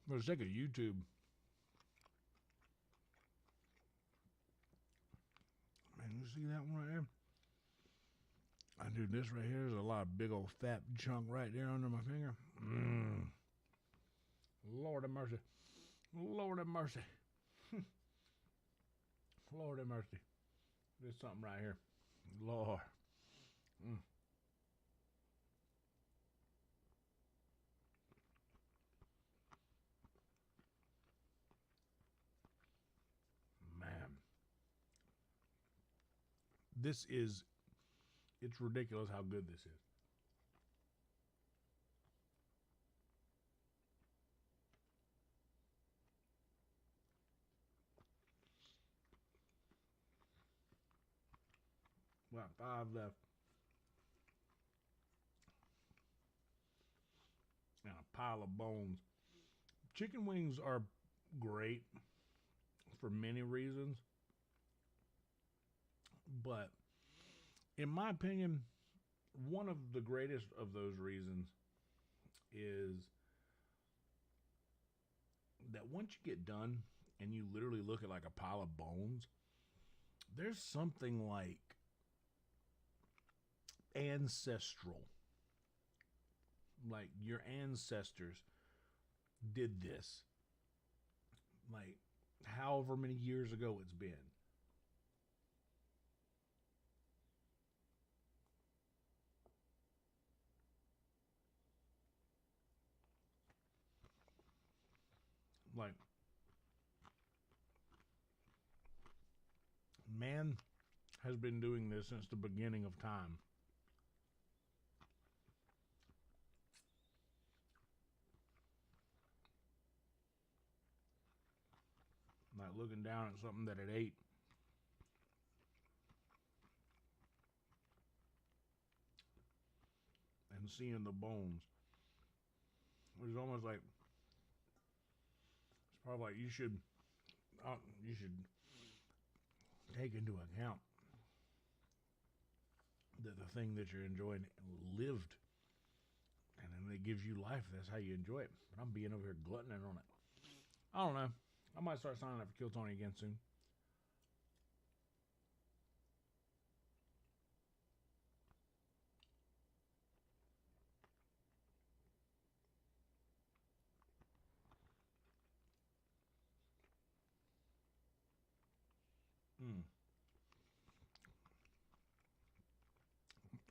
For the sake of YouTube, man, you see that one right there? I do this right here. There's a lot of big old fat chunk right there under my finger. Lord have mercy. Lord have mercy. Lord have mercy. There's something right here. Lord. Man. This is, it's ridiculous how good this is. About 5 left. And a pile of bones. Chicken wings are great for many reasons, but in my opinion, one of the greatest of those reasons is that once you get done and you literally look at like a pile of bones, there's something like ancestral. Like your ancestors did this. Like however many years ago it's been. Like man has been doing this since the beginning of time. looking down at something that it ate. And seeing the bones. It was almost like, it's probably like you should take into account that the thing that you're enjoying lived, and then it gives you life. That's how you enjoy it. But I'm being over here gluttoning on it. I don't know. I might start signing up for Kill Tony again soon.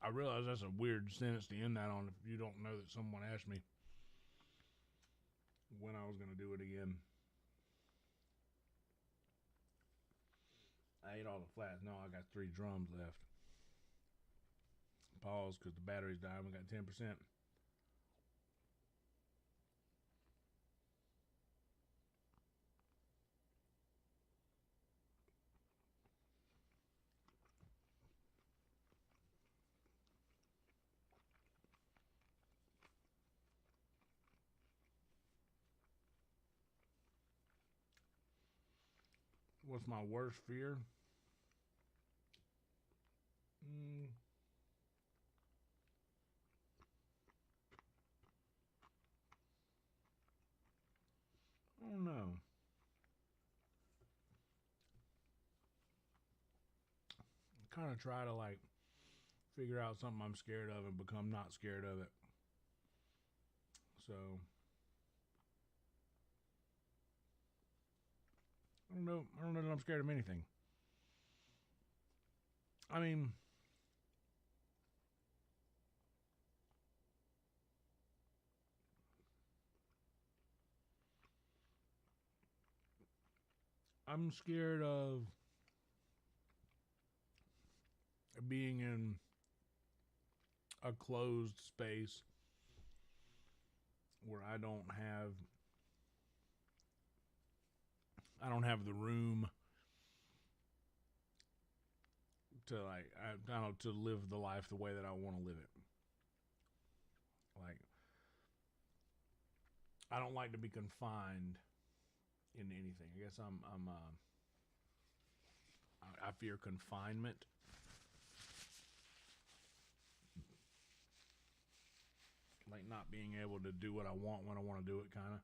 I realize that's a weird sentence to end that on if you don't know that someone asked me when I was going to do it again. I ate all the flats. No, I got 3 drums left. Pause because the battery's dying. We got 10%. What's my worst fear? I don't know. Kind of try to like figure out something I'm scared of and become not scared of it. So I don't know. I don't know that I'm scared of anything. I mean, I'm scared of being in a closed space where I don't have the room to like I don't know, to live the life the way that I want to live it. Like I don't like to be confined in anything. I guess I fear confinement. Like not being able to do what I want when I want to do it, kind of.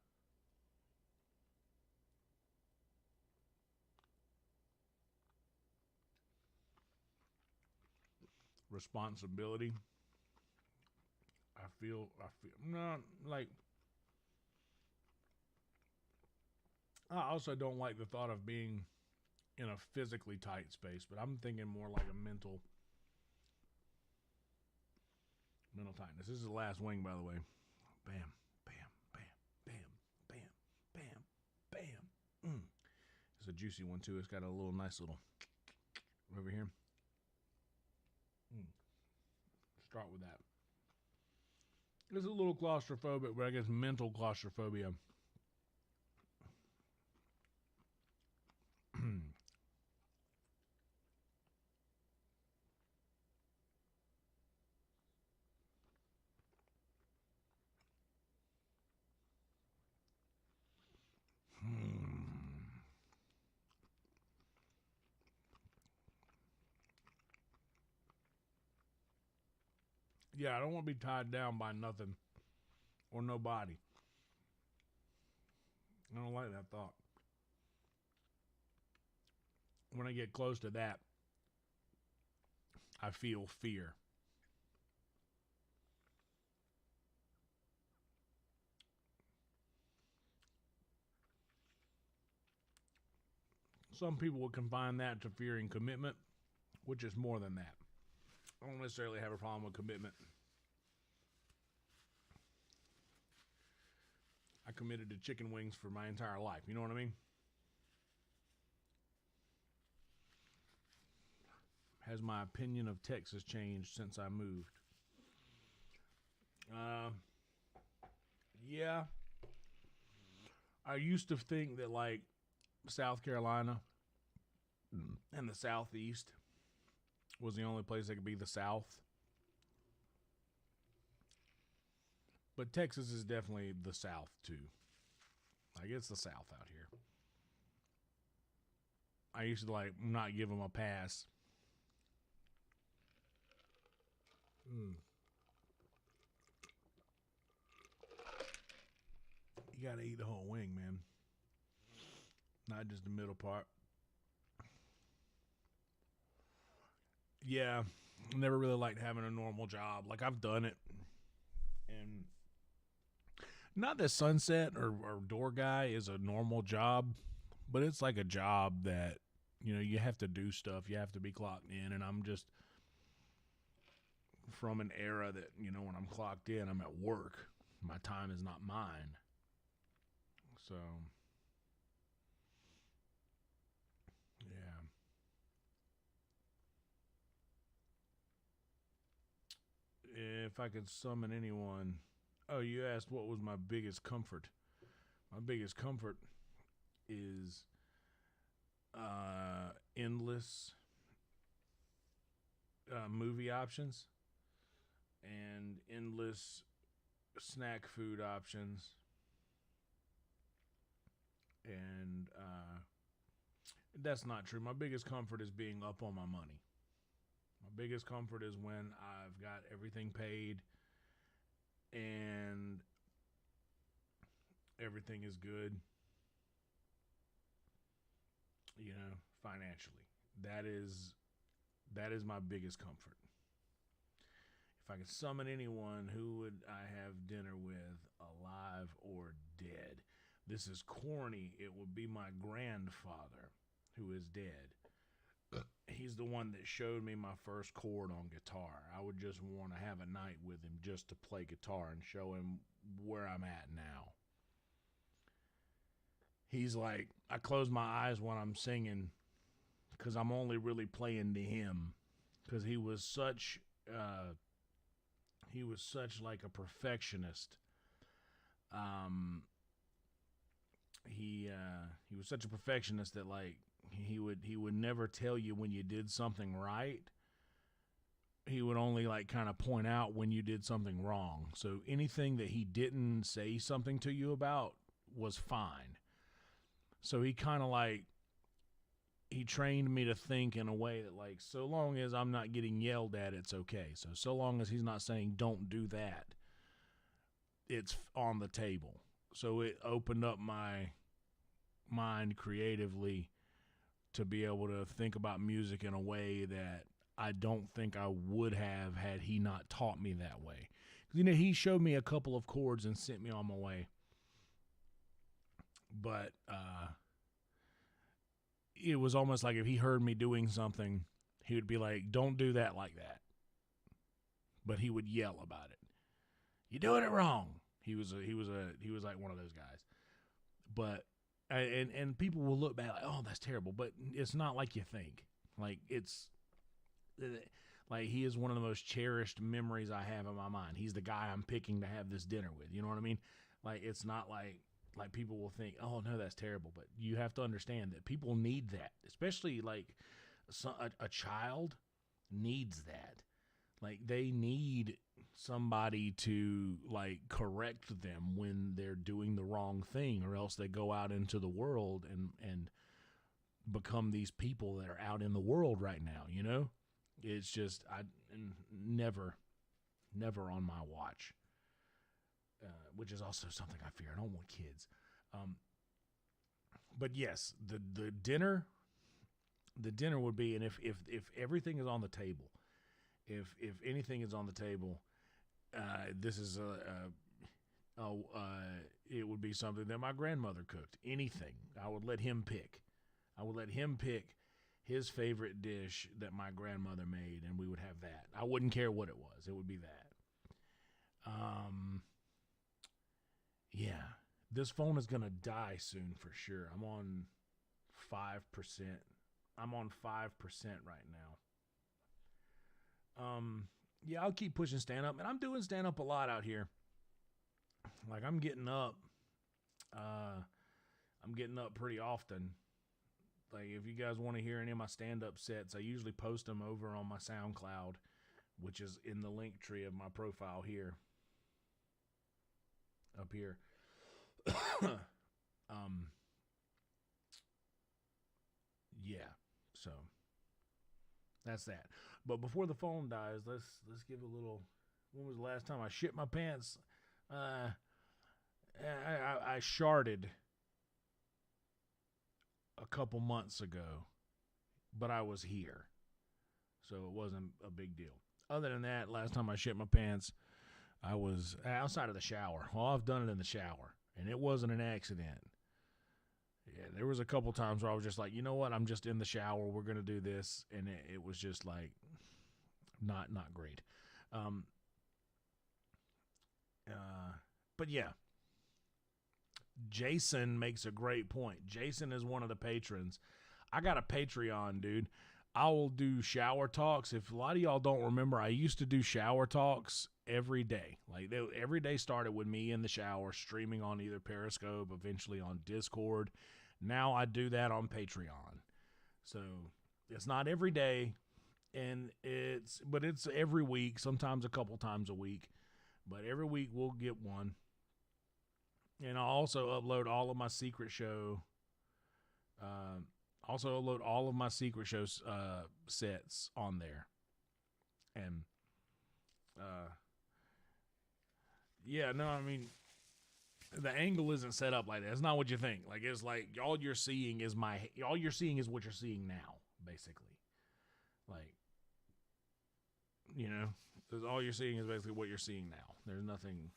Responsibility. I feel not like. I also don't like the thought of being in a physically tight space, but I'm thinking more like a mental tightness. This is the last wing, by the way. Bam, bam, bam, bam, bam, bam, bam. It's a juicy one too. It's got a little nice little over here. Start with that. It's a little claustrophobic, but I guess mental claustrophobia. Yeah, I don't want to be tied down by nothing or nobody. I don't like that thought. When I get close to that, I feel fear. Some people would confine that to fearing commitment, which is more than that. I don't necessarily have a problem with commitment. I committed to chicken wings for my entire life. You know what I mean? Has my opinion of Texas changed since I moved? Yeah. I used to think that like South Carolina and the Southeast was the only place that could be the South. But Texas is definitely the South, too. Like, it's the South out here. I used to, like, not give them a pass. You gotta eat the whole wing, man. Not just the middle part. Yeah, never really liked having a normal job. Like, I've done it. And not that Sunset or Door Guy is a normal job, but it's like a job that, you have to do stuff. You have to be clocked in. And I'm just from an era that, when I'm clocked in, I'm at work. My time is not mine. So, yeah. If I could summon anyone. Oh, you asked what was my biggest comfort. My biggest comfort is endless movie options and endless snack food options. And that's not true. My biggest comfort is being up on my money. My biggest comfort is when I've got everything paid and everything is good, financially. That is my biggest comfort. If I could summon anyone, who would I have dinner with, alive or dead? This is corny. It would be my grandfather, who is dead. He's the one that showed me my first chord on guitar. I would just want to have a night with him just to play guitar and show him where I'm at now. He's like, I close my eyes when I'm singing because I'm only really playing to him, because he was such like a perfectionist. He was such a perfectionist that, like, he would never tell you when you did something right. He would only, like, kind of point out when you did something wrong. So anything that he didn't say something to you about was fine. So he kind of, like, he trained me to think in a way that, like, so long as I'm not getting yelled at, it's okay. So long as he's not saying don't do that, it's on the table. So it opened up my mind creatively to be able to think about music in a way that I don't think I would have had he not taught me that way. He showed me a couple of chords and sent me on my way. But it was almost like if he heard me doing something, he would be like, don't do that like that. But he would yell about it. You're doing it wrong. He was like one of those guys. But and people will look back like, oh, that's terrible. But it's not like you think. Like, it's like, he is one of the most cherished memories I have in my mind. He's the guy I'm picking to have this dinner with. You know what I mean? Like, it's not like people will think, oh no, that's terrible. But you have to understand that people need that, especially like a child needs that. Like, they need somebody to, like, correct them when they're doing the wrong thing, or else they go out into the world and become these people that are out in the world right now. It's just, never on my watch, which is also something I fear. I don't want kids. But yes, the dinner would be, and if everything is on the table, if anything is on the table, this is it would be something that my grandmother cooked. Anything. I would let him pick. His favorite dish that my grandmother made, and we would have that. I wouldn't care what it was. It would be that. Yeah. This phone is going to die soon for sure. I'm on 5%. I'm on 5% right now. Yeah, I'll keep pushing stand-up. And I'm doing stand-up a lot out here. Like, I'm getting up. I'm getting up pretty often. Like, if you guys want to hear any of my stand-up sets, I usually post them over on my SoundCloud, which is in the link tree of my profile here. Up here. Yeah. So that's that. But before the phone dies, let's give a little. When was the last time I shit my pants? I sharted a couple months ago, but I was here, so it wasn't a big deal. Other than that, last time I shit my pants, I was outside of the shower. Well, I've done it in the shower, and it wasn't an accident. Yeah, there was a couple times where I was just like, you know what? I'm just in the shower. We're gonna do this, and it was just like not great. But yeah, Jason makes a great point. Jason is one of the patrons. I got a Patreon, dude. I will do shower talks. If a lot of y'all don't remember, I used to do shower talks every day. Like, every day started with me in the shower, streaming on either Periscope, eventually on Discord. Now I do that on Patreon. So it's not every day, but it's every week, sometimes a couple times a week. But every week we'll get one. And I'll also upload all of my secret show. Sets on there. And yeah, no, I mean, the angle isn't set up like that. It's not what you think. Like, it's like all you're seeing is what you're seeing now, basically. Like, you know, all you're seeing is basically what you're seeing now. There's nothing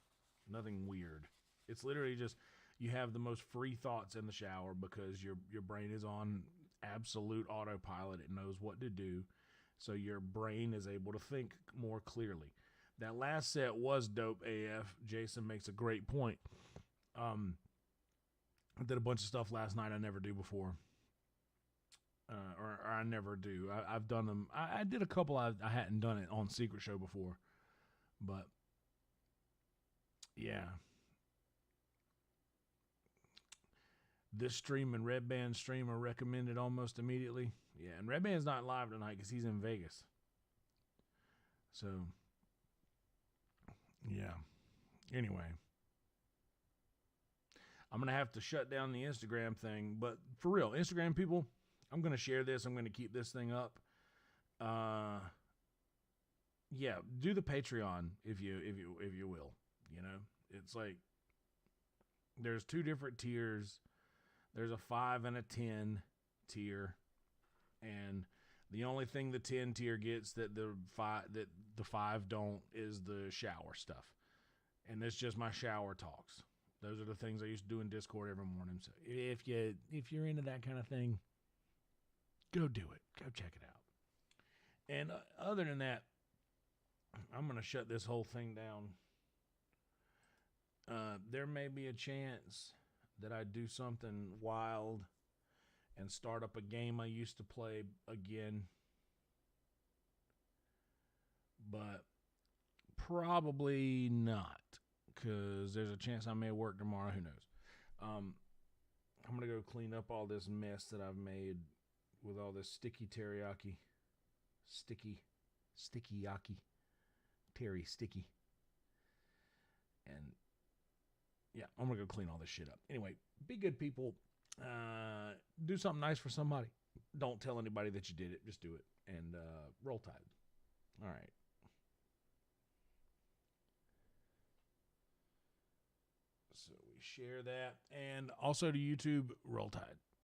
weird. It's literally just you have the most free thoughts in the shower because your brain is on absolute autopilot. It knows what to do, so your brain is able to think more clearly. That last set was dope AF. Jason makes a great point. I did a bunch of stuff last night I never do before. Or I never do. I've done them. I did a couple I hadn't done it on Secret Show before. But, yeah. This stream and Red Band stream are recommended almost immediately. Yeah, and Red Band's not live tonight because he's in Vegas. So, yeah. Anyway. I'm going to have to shut down the Instagram thing. But for real, Instagram people, I'm going to share this. I'm going to keep this thing up. Yeah, do the Patreon if you will. You know, it's like there's two different tiers. There's a 5 and a 10 tier, and the only thing the 10 tier gets that the 5 don't is the shower stuff, and it's just my shower talks. Those are the things I used to do in Discord every morning. So if you're into that kind of thing, go do it. Go check it out. And other than that, I'm going to shut this whole thing down. There may be a chance that I do something wild and start up a game I used to play again. But probably not, because there's a chance I may work tomorrow. Who knows? I'm going to go clean up all this mess that I've made with all this sticky teriyaki. Sticky yaki. Terry sticky. And yeah, I'm going to go clean all this shit up. Anyway, be good people. Do something nice for somebody. Don't tell anybody that you did it. Just do it. And roll Tide. All right. So we share that. And also to YouTube, roll Tide.